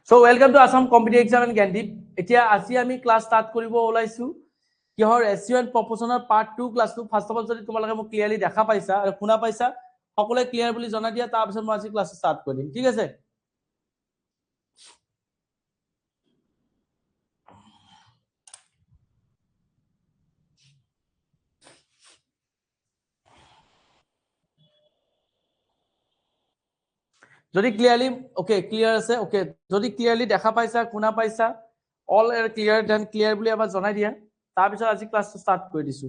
So welcome to Assam Competitive Exam and Gandhi. এতিয়া আজি আমি ক্লাস স্টার্ট কৰিব ওলাইছো কিহৰ ৰেশিও এণ্ড প্ৰপোৰ্শনৰ পাৰ্ট 2 ক্লাসটো ফাৰ্স্ট অফ অল যদি তোমালোকে মোক ক্লিয়াৰলি দেখা পাইছা আৰু শুনা পাইছা সকলোৱে ক্লিয়াৰ বুলি জনাই দিয়া তাৰ পিছত মই আজি ক্লাস স্টাৰ্ট কৰি দিম ঠিক আছে যদি ক্লিয়াৰলি ওকে ক্লিয়াৰ আছে ওকে যদি ক্লিয়াৰলি দেখা পাইছা শুনা পাইছা অল এৰ ক্লিয়াৰ দেন ক্লিয়াৰ বুলি এবাৰ জনাই দিয়া তাৰ পিছত আজি ক্লাসটো স্টাৰ্ট কৰি দিছো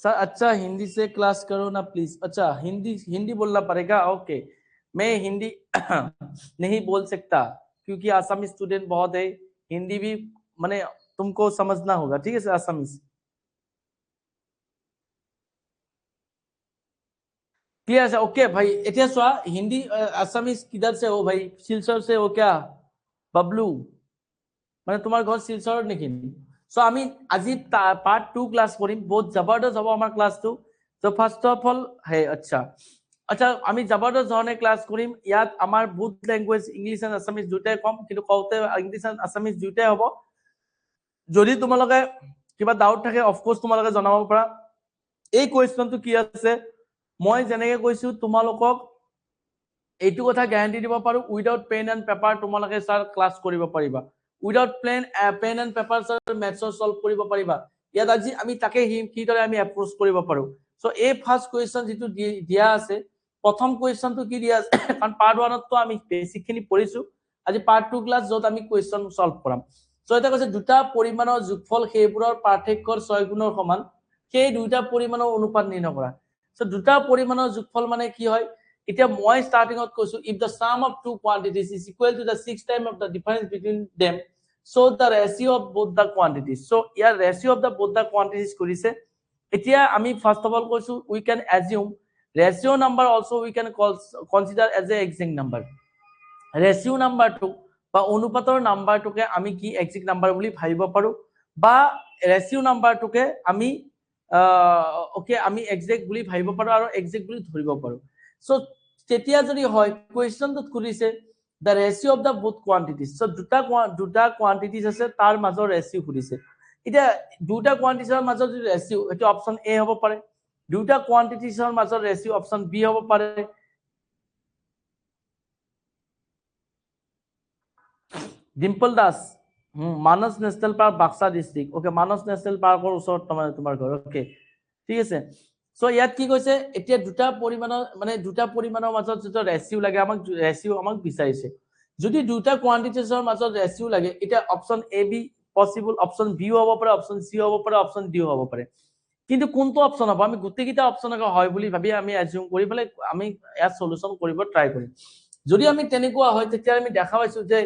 सर अच्छा हिंदी से क्लास करो ना प्लीज अच्छा हिंदी हिंदी बोलना पड़ेगा ओके मैं हिंदी नहीं बोल सकता क्योंकि आसामी स्टूडेंट बहुत है हिंदी भी माने तुमको समझना होगा ठीक है सर आसामी क्लियर है ओके भाई एटिया सुआ हिंदी आसामीज किधर से हो भाई सिलचर से हो क्या बबलू माने तुम्हार घर सिलचर नेকি सो আমি আজি পার্ট 2 ক্লাস করিম বহুত জবরদস্ত হবে আমার ক্লাস 2 তো ফার্স্ট অফ অল হে আচ্ছা আচ্ছা আমি জবরদস্ত ধরনে ক্লাস করিম ইয়াত আমার বহুত ল্যাঙ্গুয়েজ ইংলিশ এন্ড আসামিজ দুটাই কম কিন্তু কওতে ইংলিশ এন্ড আসামিজ দুটাই হ'ব যদি তোমালোকে কিবা ডাউট থাকে অফ কোর্স তোমালোকে জনাব পাৰা এই কোৱেশ্চনটো কি আছে মই জেনেকে কৈছো তোমালোকক এইটো কথা গ্যাৰান্টি দিব পাৰো উইদাউট পেন এন্ড পেপাৰ তোমালোকে স্যাৰ ক্লাস কৰিব পাৰিবা without pen and paper sir maths solve কৰিব পাৰিবা ইয়াত আজি আমি তাকে কিদৰে আমি এপ্ৰোচ কৰিব পাৰো সো এই ফাৰ্স্ট কোৱেশ্চন যেটো দিয়া আছে প্ৰথম কোৱেশ্চনটো কি দিয়া আছে কাৰণ পাৰ্ট 1 তো আমি বেসিকখিনি পঢ়িছো আজি পাৰ্ট 2 ক্লাস যত আমি কোৱেশ্চন সলভ কৰাম সো এটা কৈছে দুটা পৰিমাণৰ যোগফল সেইবোৰৰ পাৰ্থক্যৰ 6 গুণৰ সমান সেই দুটা পৰিমাণৰ অনুপাত নিৰ্ণয় কৰা সো দুটা পৰিমাণৰ যোগফল মানে কি হয় এতিয়া মই স্টার্টিংত কৈছো if the sum of two quantities is equal to the 6 times of the difference between them so the ratio of both the quantities so here ratio of the both the quantities কৰিছে এতিয়া আমি first of all কৈছো we can assume ratio number also we can consider as a exact number ratio number to বা অনুপাতৰ নাম্বাৰটোকে আমি কি exact number বুলি ভাবিব পাৰো বা ratio নাম্বাৰটোকে আমি ওকে আমি exact বুলি ভাবিব পাৰো আৰু exact বুলি ধৰিব পাৰো সো তেতিয়া যদি হয় কোৱেশ্চনটো কৰিছে the ratio of the both quantities so দুটা quantities আছে তাৰ মাজৰ ratio কৰিছে এতিয়া দুটা quantitiesৰ মাজৰ যদি ratio এটো অপচন এ হ'ব পাৰে দুটা quantitiesৰ মাজৰ ratio অপচন বি হ'ব পাৰে Dimple Das Manas national park Baksa district okay Manas national পাৰ্কৰ ওচৰত তোমাৰ ঘৰ ওকে ঠিক আছে সো ইয়াত কি কৈছে এতিয়া দুটা পৰিমাণৰ মাজত যেটো ৰেশিও লাগে আমাক ৰেশিও আমাক বিচাৰিছে যদি দুটা কোৱান্টিটিছৰ মাজত ৰেশিও লাগে এটা option A B possible option B হ'ব পাৰে অপচন সি হ'ব পাৰে অপচন ডি হ'ব পাৰে কিন্তু কোনটো অপচন হ'ব আমি গুটেকিটা অপচনক হয় বুলি ভাবি আমি এজিউম কৰি পেলাই আমি ইয়াত সলিউশন কৰিব ট্ৰাই কৰিম যদি আমি তেনেকুৱা হয় তেতিয়া আমি দেখা পাইছো যে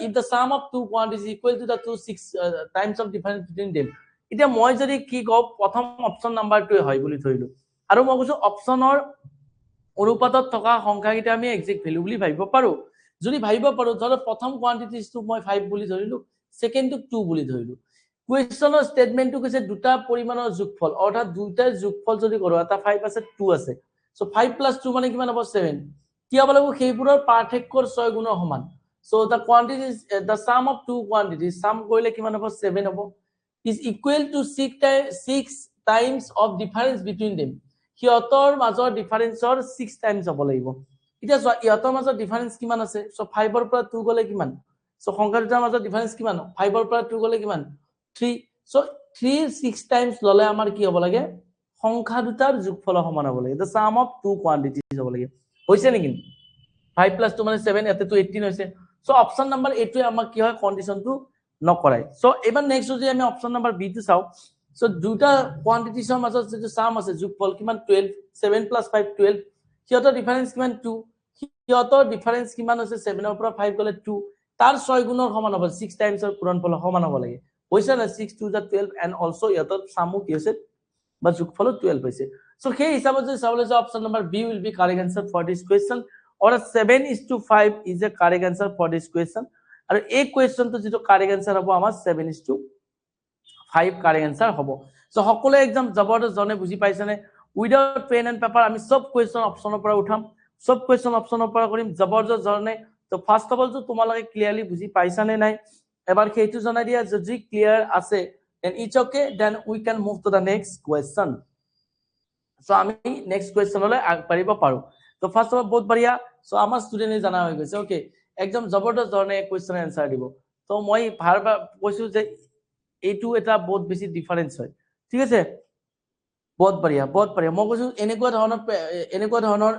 if the sum of two quantities is equal to the two 6 times of difference between them এতিয়া মই যদি কি কও প্ৰথম অপচন নাম্বাৰটো হয় বুলি ধৰিলো আৰু মই কৈছো অপচনৰ অনুপাতত থকা সংখ্যাকিটা আমি এক্সাক্ট ভ্যালু বুলি ভাবিব পাৰো যদি ভাবিব পাৰো ধৰ প্ৰথম কোৱান্টিটিটো মই 5 বুলি ধৰিলো সেকেন্ডটো 2 বুলি ধৰিলো কোৱেশ্চনৰ স্টেটমেন্টটো কৈছে দুটা পৰিমাণৰ যোগফল অৰ্থাৎ দুটাৰ যোগফল যদি কৰো এটা 5 আছে 2 আছে সো 5 + 2 মানে কিমান হ'ব 7 কি হ'ব লাগিব সেইবোৰৰ পাৰ্থক্যৰ 6 গুণৰ সমান so the quantities the sum of two quantities sum কৰিলে কিমান হ'ব 7 হ'ব is equal to 6 times of difference between them হিয়তৰ মাজৰ ডিফাৰেন্সৰ 6 টাইমছ হ'ব লাগিব এতিয়া ইহতৰ মাজৰ ডিফাৰেন্স কিমান আছে সো 5 ৰ পৰা 2 গলে কিমান সো সংখ্যা দুটাৰ মাজৰ ডিফাৰেন্স কিমান 5 ৰ পৰা 2 গলে কিমান 3 সো 3 6 টাইমছ ললে আমাৰ কি হ'ব লাগে সংখ্যা দুটাৰ যোগফল সমান হ'ব লাগে the sum of two quantities হ'ব লাগে হৈছে নেকি 5 + 2 মানে 7 এতে তো 18 হৈছে সো অপচন নাম্বার এ টো আমাক কি হয় কন্ডিশনটো নকৰাই সো এবাৰ নেক্সট যদি আমি অপচন নাম্বাৰ বি টো চাও সো দুটা কোয়ান্টিটিছৰ মাজত যে সাম আছে যোগফল কিমান 12 7 + 5 12 কিয়তৰ ডিফাৰেন্স কিমান 2 কিয়তৰ ডিফাৰেন্স কিমান আছে 7 ৰ পৰা 5 গলে 2 তাৰ 6 গুণৰ সমান হ'ব 6 টাইমছৰ পূৰণফল সমান হ'ব লাগে হৈছে না 6 2 12 এন্ড অলসো ইয়াতৰ সামু কি হৈছে বা যোগফল 12 হৈছে সো সেই হিচাপত যে চাবলৈ যে option number B will be correct answer for this question or 7:5 is a correct answer for this question আৰু এই কোৱেশ্চনটো যেটো কাৰেক্ট আনসাৰ হ'ব আমাৰ 7:5 কাৰেক্ট আনসাৰ হ'ব সো সকলো একদম জবৰদস্ত জনে বুজি পাইছানে উইদাউট পেন এন্ড পেপাৰ আমি সব কোৱেশ্চন অপচনৰ পৰা উঠাম সব কোৱেশ্চন অপচনৰ পৰা কৰিম জবৰদস্ত ধৰণে তো ফাৰ্স্ট অফ অল তো তোমালোকে ক্লিয়াৰলি বুজি পাইছা নে নাই এবাৰ সেইটো জনাই দিয়া যদি ক্লিয়াৰ আছে then it's okay then we can move to the next question so আমি next question লৈ আগবাঢ়িব পাৰো তো ফাৰ্স্ট অফ অল বহুত বঢ়িয়া so আমাৰ ষ্টুডেন্টে জানা হৈ গৈছে ওকে একদম জবৰদস্ত ধৰণে কোৱেশ্চন আনসাৰ দিব তো মই ভাৰবাৰ কৈছো যে এইটো এটা বহুত বেছি ডিফাৰেন্স হয় ঠিক আছে बहुत बढ़िया মই কৈছো এনেকুৱা ধৰণৰ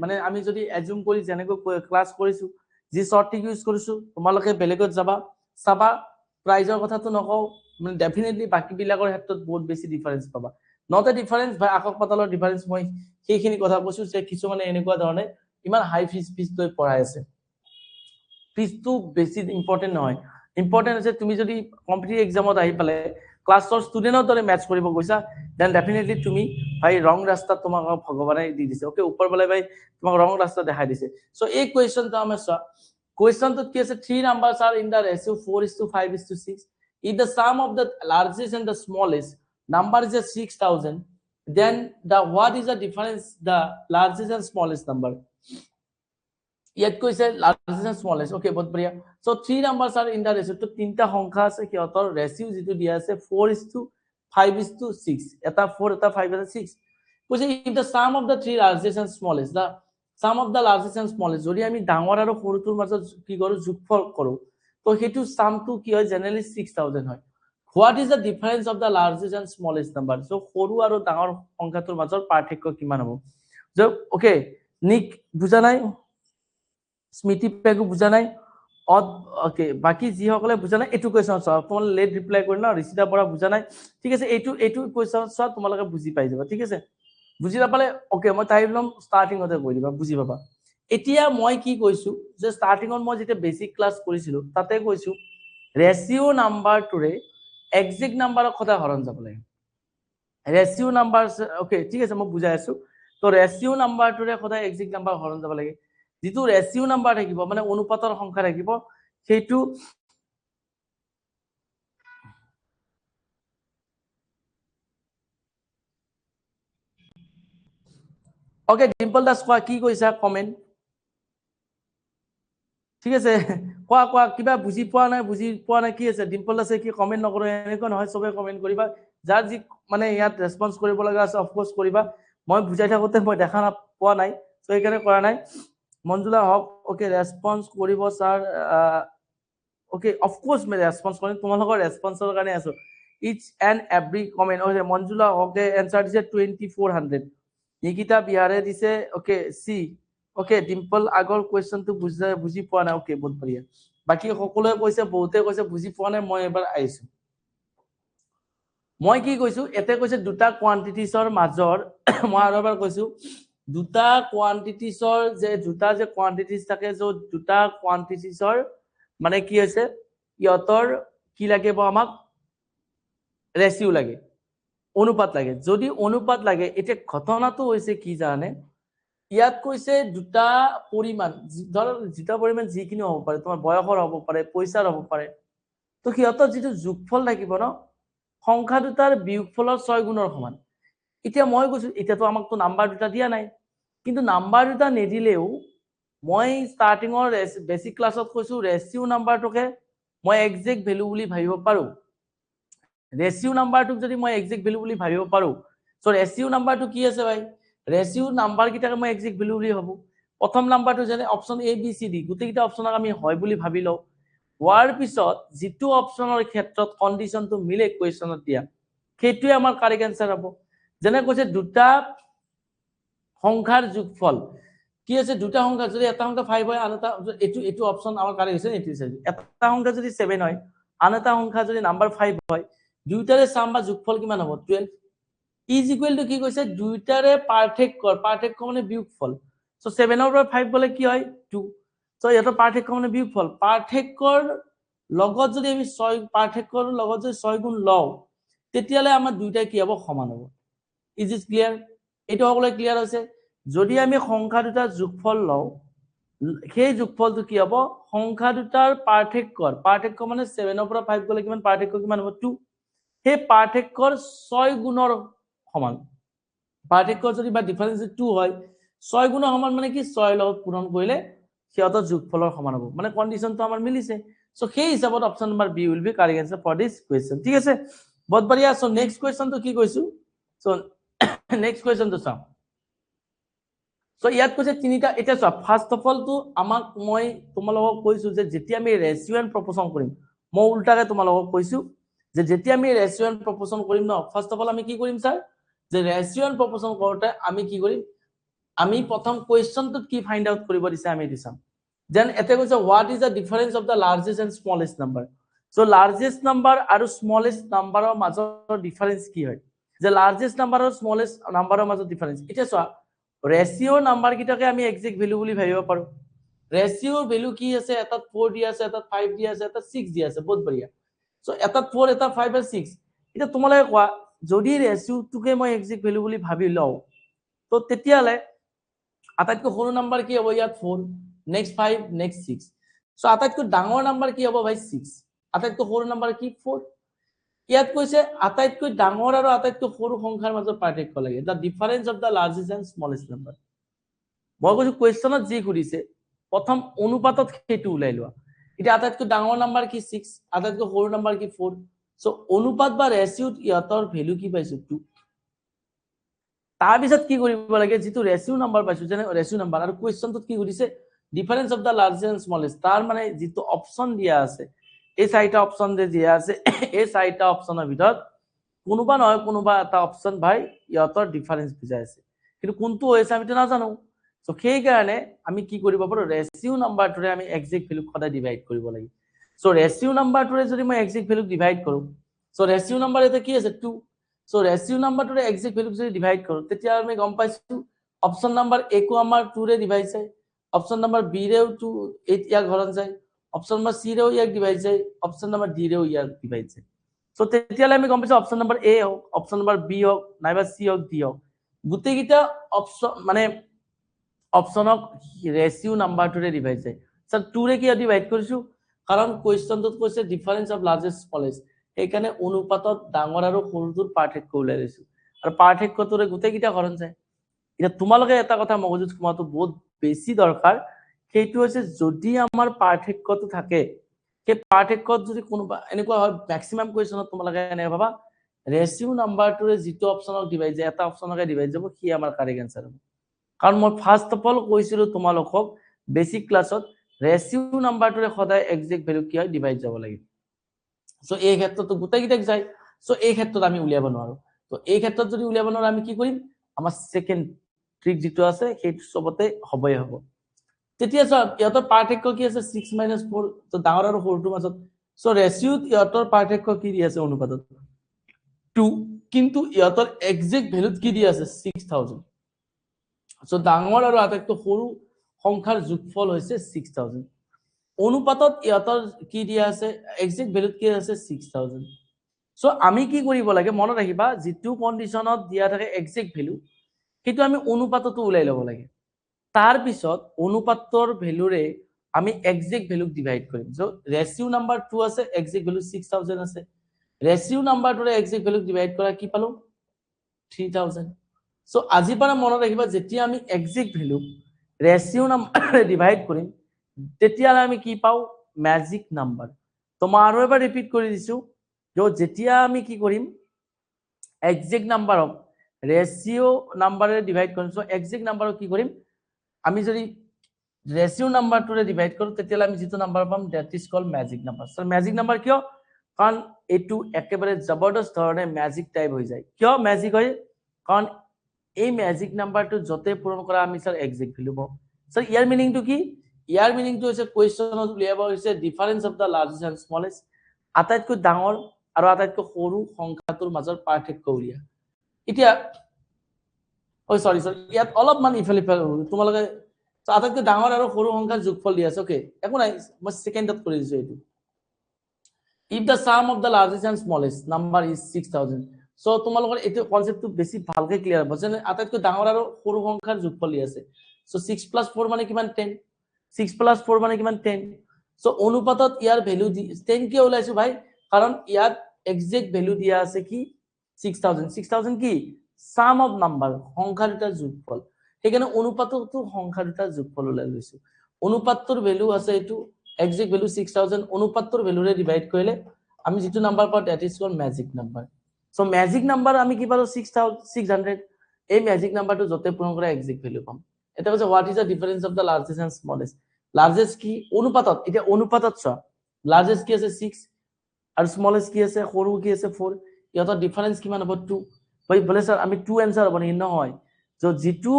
মানে আমি যদি এজুম কৰি যেনেকৈ ক্লাস কৰিছো যি শৰ্ট ট্ৰিক ইউজ কৰিছো তোমালোকে বেলেগত যাবা চাবা প্ৰাইজৰ কথাটো নকও মানে ডেফিনেটলি বাকি বিলাকৰ ক্ষেত্ৰত বহুত বেছি ডিফাৰেন্স পাবা নট এ ডিফাৰেন্স বা আকাশ পাতালৰ ডিফাৰেন্স মই সেইখিনি কথা কৈছো যে কিছু মানে এনেকুৱা ধৰণে ইমান হাই ফিজ লৈ পঢ়াই আছে ফিজটো বেছি ইম্পৰ্টেন্ট নহয় ইম্পৰ্টেন্ট আছে তুমি যদি কম্পিটিটিভ এক্সামত আহি পালে ক্লাছৰ ষ্টুডেন্টৰ দৰে মেচ কৰিব গৈছা দেন ডেফিনেটলি তুমি ভাই ৰং ৰাস্তা তোমাক ভগৱানে দি দিছে ওকে ওপৰ বলে ভাই তোমাক ৰং ৰাস্তা দেখাই দিছে সো এই কোৱেশ্চনটো আমি চোৱা কোৱেশ্চনটো কি আছে 3 numbers are in the ratio 4:5:6 if the sum of the largest and the smallest number is 6000 then what is the difference the largest and smallest number ইয়াত কৈছে লাৰ্জেষ্ট এণ্ড স্মলেষ্ট ওকে বহুত বঢ়িয়া so 3 নাম্বাৰস are in the ৰেশিও তো তিনটা সংখ্যা আছে কিহতৰ ৰেশিও যেটো দিয়া আছে 4:5:6 এটা 4 এটা 5 এটা 6 কৈছে if the sum of the 3 largest and smallest the sum of the largest and smallest যদি আমি ডাঙৰ আৰু সৰুটোৰ মাজত কি কৰো যোগফল কৰো তো হেতু সামটো কি হয় জেনাৰেলি 6000 হয় what is the difference of the largest and smallest number so সৰু আৰু ডাঙৰ সংখ্যাটোৰ মাজৰ পাৰ্থক্য কিমান হ'ব যে ওকে নিক বুজা নাই স্মৃতি পেগু বুজা নাই ওকে বাকি যি সকলে বুজা নাই এটু কোৱেশ্চন সলভ তোমাল লেট ৰিপ্লাই কৰি না ৰিচিতা পৰা বুজা নাই ঠিক আছে এটু কোৱেশ্চন সলভ তোমালোকে বুজি পাই যাবা ঠিক আছে বুজি নাপালে ওকে মই টাইম ষ্টাৰ্টিং হতে কৈ দিবা বুজি পাবা এতিয়া মই কি কৈছো যে ষ্টাৰ্টিংত মই যেটা বেসিক ক্লাস কৰিছিলো তাতে কৈছো ৰেশিও নাম্বাৰটোৰে এক্সাক্ট নাম্বাৰৰ কথা হৰণ যাব লাগে ৰেশিও নাম্বাৰ ওকে ঠিক আছে মই বুজাই আছো তো ৰেশিও নাম্বাৰটোৰে সদায় এক্সাক্ট নাম্বাৰ হৰণ যাব লাগে যেটো ৰেশিও নাম্বাৰ থাকিব মানে অনুপাতৰ সংখ্যা থাকিব সেইটো ওকে ডিম্পল দাস কোৱা কি কৈছা কমেন্ট ঠিক আছে কোৱা কিবা বুজি পোৱা নাই কি আছে ডিম্পল দাসে কি কমেন্ট নকৰে এনেকুৱা নহয় সবে কমেন্ট কৰিবা যাৰ যি মানে ইয়াত ৰেসপন্স কৰিব লগা আছে অফ কোৰ্স কৰিবা মই বুজাই থাকোতে মই দেখা না পোৱা নাই সো এইকাৰণে কৰা নাই মঞ্জুলা হক ওকে ৰেসপন্স কৰিব স্যাৰ ওকে অফ কোৰ্স মই ৰেসপন্স কৰিম তোমালোকৰ ৰেসপন্সৰ কাৰণে আছো each and every comment okay Manjula okay answer দিছে 2400 নিকিতা বিহাৰে দিছে ওকে সি ওকে ডিম্পল আগৰ কোৱেশ্চনটো বুজি পোৱা নাই ওকে বহুত বঢ়িয়া বাকি সকলোৱে কৈছে বহুতে কৈছে বুজি পোৱা নাই মই এবাৰ আইছো মই কি কৈছো এতে কৈছে দুটা কোৱান্টিটিছৰ মাজৰ মই আৰু এবাৰ কৈছো দুটা কোৱান্টিটিছৰ যে কোৱান্টিটিছ থাকে যে দুটা কোৱান্টিটিছৰ মানে কি হৈছে ইয়তৰ কি লাগিব আমাক ৰেশিও লাগে অনুপাত লাগে যদি অনুপাত লাগে এটা ঘটনাটো হৈছে কি জানে ইয়াত কৈছে দুটা পৰিমাণ ধৰ যেটা পৰিমাণ যিকিনি হ'ব পাৰে তোমাৰ বয়সৰ হ'ব পাৰে পইচাৰ হ'ব পাৰে তো কিয়তৰ যেটো যোগফল থাকিব ন সংখ্যা দুটাৰ বিয়োগফলৰ 6 গুণৰ সমান এতিয়া মই কৈছো এতিয়াতো আমাক তো নাম্বাৰ দুটা দিয়া নাই কিন্তু নাম্বাৰ দুটা নেদিলেও মই ষ্টাৰ্টিংৰ বেসিক ক্লাছত কৈছো ৰেশিও নাম্বাৰটোকে মই এক্সাক্ট ভ্যালু বুলি ভাবিব পাৰো ৰেশিও নাম্বাৰটোক যদি মই এক্সাক্ট ভ্যালু বুলি ভাবিব পাৰো সো ৰেশিও নাম্বাৰটো কি আছে ভাই ৰেশিও নাম্বাৰ কিটাকে মই এক্সাক্ট ভ্যালু বুলি ভাবো প্ৰথম নাম্বাৰটো যেনে option A B C D গুটেকিটা অপচনক আমি হয় বুলি ভাবি লও হোৱাৰ পিছত যেটো অপচনৰ ক্ষেত্ৰত কন্ডিশনটো মিলে কোৱেশ্চনত দিয়া সেইটোৱে আমাৰ কাৰেক্ট আনসাৰ হ'ব যেনে কৈছে দুটা সংখ্যাৰ যোগফল কি আছে দুটা সংখ্যা যদি এটা সংখ্যা 5 হয় আনটা এটো অপচন আমাৰ কাৰেক্ট হৈছে এটো এটা সংখ্যা যদি 7 হয় আনটা সংখ্যা যদি নাম্বাৰ 5 হয় দুইটাৰে সাম বা যোগফল কিমান হ'ব 12 ইজ ইকুৱেল টু কি কৈছে দুইটাৰে পাৰ্থক্য মানে বিয়োগফল সো 7 ৰ পৰা 5 গলে কি হয় 2 সো এটা পাৰ্থক্য মানে বিয়োগফল পাৰ্থক্যৰ লগত যদি আমি 6 পাৰ্থক্যৰ লগত যদি 6 গুণ লও তেতিয়ালে আমাৰ দুইটা কি হ'ব সমান হ'ব ইজ ইট ক্লিয়াৰ এটো সকলে ক্লিয়াৰ হৈছে যদি আমি সংখ্যা দুটাৰ যোগফল লও সেই যোগফলটো কি হ'ব সংখ্যা দুটাৰ পাৰ্থক্য মানে 7 ৰ পৰা 5 গলে কিমান পাৰ্থক্য কিমান হ'ব 2 সেই পাৰ্থক্যৰ 6 গুণৰ সমান পাৰ্থক্য যদি বা ডিফাৰেন্স 2 হয় 6 গুণৰ সমান মানে কি 6 লগত পূৰণ কৰিলে সিহঁতৰ যোগফলৰ সমান হ'ব মানে কন্ডিশনটো আমাৰ মিলিছে সো সেই হিচাপত option number B will be correct answer for this question ঠিক আছে বহুত বঢ়িয়া সো নেক্সট কোৱেশ্চনটো কি কৈছো সো নেক্সট কোৱেশ্চনটো চাও সো ইয়াত কৈছে তিনিটা এটা চোৱা ফাৰ্স্ট অফ অল তো আমাক মই তোমালোকক কৈছো যে যেতিয়া আমি ৰেশিও এণ্ড প্ৰপোৰ্শন কৰিম মই উল্টাকে তোমালোকক কৈছো যে যেতিয়া আমি ৰেশিও এণ্ড প্ৰপোৰ্শন কৰিম ন ফাৰ্স্ট অফ অল আমি কি কৰিম স্যাৰ যে ৰেশিও এণ্ড প্ৰপোৰ্শন কৰোতে আমি কি কৰিম আমি প্ৰথম কোৱেশ্চনটোত কি ফাইন্ড আউট কৰিব দিছে আমি এইটো চাম দেন এতে কৈছে what is the difference of the largest and smallest number so largest number আৰু স্মলেষ্ট নাম্বাৰৰ মাজৰ ডিফাৰেন্স কি হয় যে লাৰ্জেষ্ট নাম্বাৰ আৰু স্মলেষ্ট নাম্বাৰৰ মাজৰ ডিফাৰেন্স এটা চোৱা ৰেশিও নাম্বাৰ কিটাকে আমি এক্সাক্ট ভ্যালু বুলি ভাবিব পাৰো ৰেশিও ভ্যালু কি আছে এটাত 4 দিয়া আছে এটাত 5 দিয়া আছে এটাত 6 দিয়া আছে বহুত বঢ়িয়া সো এটাত 4 এটাত 5 আৰু 6 এটা তোমালোকে কোৱা যদি ৰেশিওটোকে মই এক্সাক্ট ভ্যালু বুলি ভাবি লও তো তেতিয়ালে আটাইতকৈ সৰু নাম্বাৰ কি হ'ব ইয়াত 4 নেক্সট 5 নেক্সট 6 সো আটাইতকৈ ডাঙৰ নাম্বাৰ কি হ'ব ভাই 6 আটাইতকৈ সৰু নাম্বাৰ কি 4 ইয়াত কৈছে আটাইতকৈ ডাঙৰ আৰু আটাইতকৈ সৰু সংখ্যাৰ মাজৰ পাৰ্থক্য লাগে the difference of the largest and smallest number মই কৈছো কোৱেশ্চনত যি খুদিছে প্ৰথম অনুপাতত সেইটো উলাই লোৱা এটা আটাইতকৈ ডাঙৰ নাম্বাৰ কি 6 আটাইতকৈ সৰু নাম্বাৰ কি 4 সো অনুপাত বা ৰেশিওত ইয়াতৰ ভ্যালু কি পাইছো 2 তাৰ পিছত কি কৰিব লাগে যেটো ৰেশিও নাম্বাৰ পাইছো যেনে ৰেশিও নাম্বাৰ আৰু কোৱেশ্চনটোত কি খুদিছে difference of the largest and smallest তাৰ মানে যেটো অপচন দিয়া আছে এই চাৰিটা অপচন যে দিয়া আছে এই চাৰিটা অপচনৰ ভিতৰত কোনোবা নহয় কোনোবা এটা অপচন ভাই ইয়াতৰ ডিফাৰেন্স বুজাই আছে কিন্তু কোনটো হৈছে আমি তো নাজানো সো সেই কাৰণে আমি কি কৰিব পাৰো ৰেশিও নাম্বাৰটোৰে আমি এক্সাক্ট ভ্যালু সদায় ডিভাইড কৰিব লাগিব সো ৰেশিও নাম্বাৰটোৰে যদি মই এক্সাক্ট ভ্যালু ডিভাইড কৰো সো ৰেশিও নাম্বাৰ এটা কি আছে 2 সো ৰেশিও নাম্বাৰটোৰে এক্সাক্ট ভ্যালু যদি ডিভাইড কৰো তেতিয়া আমি গম পাইছো অপচন নাম্বাৰ এ কো আমাৰ 2 ৰে ডিভাইড যায় অপচন নাম্বাৰ বি ৰেও 2 ইয়াক হৰণ যায় অপচন নাম্বাৰ সি ৰেও ইয়াক ডিভাইড যায় অপচন নাম্বাৰ ডি ৰেও ইয়াক ডিভাইড যায় সো তেতিয়ালে আমি গম পাইছো অপচন নাম্বাৰ এ হওক অপচন নাম্বাৰ বি হওক নাইবা সি হওক ডি হওক গুটেকিটা অপচন মানে অপচনক ৰেশিও নাম্বাৰটোৰে ডিভাইড যায় স্যাৰ 2 ৰে কিয় ডিভাইড কৰিছো কাৰণ কোৱেশ্চনটোত কৈছে ডিফাৰেন্স অফ লাৰ্জেষ্ট স্মলেষ্ট এইকাৰণে অনুপাতত ডাঙৰ আৰু সৰুটোৰ পাৰ্থক্য উলাই লৈছো আৰু পাৰ্থক্যটোৰে গুটেকিটা হৰণ যায় এটা তোমালোকে এটা কথা মগজুত সোমাটো বহুত বেছি দৰকাৰ সেইটো হৈছে যদি আমাৰ পাৰ্থক্যটো থাকে সেই পাৰ্থক্যত যদি কোনোবা এনেকুৱা হয় ম্যাক্সিমাম কোৱেশ্চনত তোমালোকে এনে ভাবা ৰেশিও নাম্বাৰটোৰে যেটো অপচনক ডিভাইড যায় এটা অপচনকে ডিভাইড যাব কি আমাৰ কাৰেক্ট আনসাৰ হ'ব কাৰণ মই ফাৰ্স্ট অফ অল কৈছিলো তোমালোকক বেসিক ক্লাছত ৰেশিও নাম্বাৰটোৰে সদায় এক্সাক্ট ভ্যালু কি হয় ডিভাইড যাব লাগিব সো এই ক্ষেত্ৰটো গুটেকিটাক যায় সো এই ক্ষেত্ৰত আমি উলিয়াব নোৱাৰো তো এই ক্ষেত্ৰত যদি উলিয়াব নোৱাৰো আমি কি কৰিম আমাৰ সেকেন্ড ট্ৰিক যেটো আছে সেইটো সবতে হবই হ'ব তেতিয়া স্যাৰ ইয়াতৰ পাৰ্থক্য কি আছে 6 - 4 তো ডাঙৰ আৰু সৰুটোৰ মাজত সো ৰেশিওত ইয়াতৰ পাৰ্থক্য কি দি আছে অনুপাতত 2 কিন্তু ইয়াতৰ এক্সাক্ট ভ্যালুত কি দি আছে 6000 সো ডাঙৰ আৰু আটাইতকৈ সৰু সংখ্যাৰ যোগফল হৈছে 6000 অনুপাতত ইয়াতৰ কি দিয়া আছে এক্সাক্ট ভ্যালুত কি আছে 6000 সো আমি কি কৰিব লাগে মনত ৰাখিবা যেটো কন্ডিশনত দিয়া থাকে এক্সাক্ট ভ্যালু সেইটো আমি অনুপাতটো উলাই লব লাগে তাৰ পিছত অনুপাতৰ ভ্যালুৰে আমি এক্সাক্ট ভ্যালুক ডিভাইড কৰিম সো ৰেশিও নাম্বাৰ 2 আছে এক্সাক্ট ভ্যালু 6000 আছে ৰেশিও নাম্বাৰটোৰে এক্সাক্ট ভ্যালুক ডিভাইড কৰা কি পালো 3000 সো আজি পৰা মনত ৰাখিবা যেতিয়া আমি এক্সাক্ট ভ্যালু ৰেশিও নাম্বাৰে ডিভাইড কৰিম তেতিয়া আমি কি পাও ম্যাজিক নাম্বাৰ তো মই আৰু এবাৰ ৰিপিট কৰি দিছো যে যেতিয়া আমি কি কৰিম এক্সাক্ট নাম্বাৰক ৰেশিও নাম্বাৰে ডিভাইড কৰিম সো এক্সাক্ট নাম্বাৰক কি কৰিম আমি যদি ৰেশিও নাম্বাৰটোৰে ডিভাইড কৰো তেতিয়া আমি যেটো নাম্বাৰ পাম that is called magic number so magic number কিয় কাৰণ এটো একেবাৰে জবৰদস্ত ধৰণে ম্যাজিক টাইপ হৈ যায় কিয় ম্যাজিক হয় কাৰণ এই ম্যাজিক নাম্বাৰটো যতে পূৰণ কৰা আমি স্যাৰ এক্সাক্ট ভ্যালু পাও স্যাৰ ইয়াৰ মিনিংটো কি ইয়াৰ মিনিংটো হৈছে কোৱেশ্চনত উলিয়াব হৈছে difference of the largest and smallest আটাইতকৈ ডাঙৰ আৰু আটাইতকৈ সৰু সংখ্যাটোৰ মাজৰ পাৰ্থক্য উলিয়া এতিয়া সৰি ইয়াত অলপ মান ইফালে তোমালোকে আটাইতকৈ ডাঙৰ আৰু সৰু সংখ্যাৰ যোগফল দি আছে ওকে একো নাই মই সেকেন্ডত কৰি দিছো এইটো if the sum of the largest and smallest number is 6000 so তোমালোকৰ এটো কনসেপ্টটো বেছি ভালকে ক্লিয়াৰ হ'ব যেনে আটাইতকৈ ডাঙৰ আৰু সৰু সংখ্যাৰ যোগফল দি আছে so 6 + 4 মানে কিমান 10 6 + 4 মানে কিমান 10 so অনুপাতত ইয়াৰ ভ্যালু 10 কিয় ওলাইছো ভাই কাৰণ ইয়াত এক্সাক্ট ভ্যালু দিয়া আছে কি 6000 কি সাম অফ নাম্বার সংখ্যা দুটাৰ যোগফল সেইকাৰণে অনুপাতটো সংখ্যা দুটাৰ যোগফল ওলাই লৈছো অনুপাতটোৰ ভ্যালু আছে এটো এক্সাক্ট ভ্যালু 6000 অনুপাতটোৰ ভ্যালুৰে ডিভাইড কৰিলে আমি যেটো নাম্বাৰ পাও that is called magic number so magic number আমি কি পালো 6600 এই ম্যাজিক নাম্বাৰটো যতে পূৰণ কৰা এক্সাক্ট ভ্যালু পাম এটা হৈছে what is the difference of the largest and smallest largest কি অনুপাতত এটা অনুপাতত চোৱা লাৰ্জেষ্ট কি আছে 6 আৰু স্মলেষ্ট কি আছে সৰু কি আছে 4 ইহঁতৰ ডিফাৰেন্স কিমান হ'ব 2 ভাই বলে স্যাৰ আমি 2 आंसर হ'ব নি নহয় যে যেটো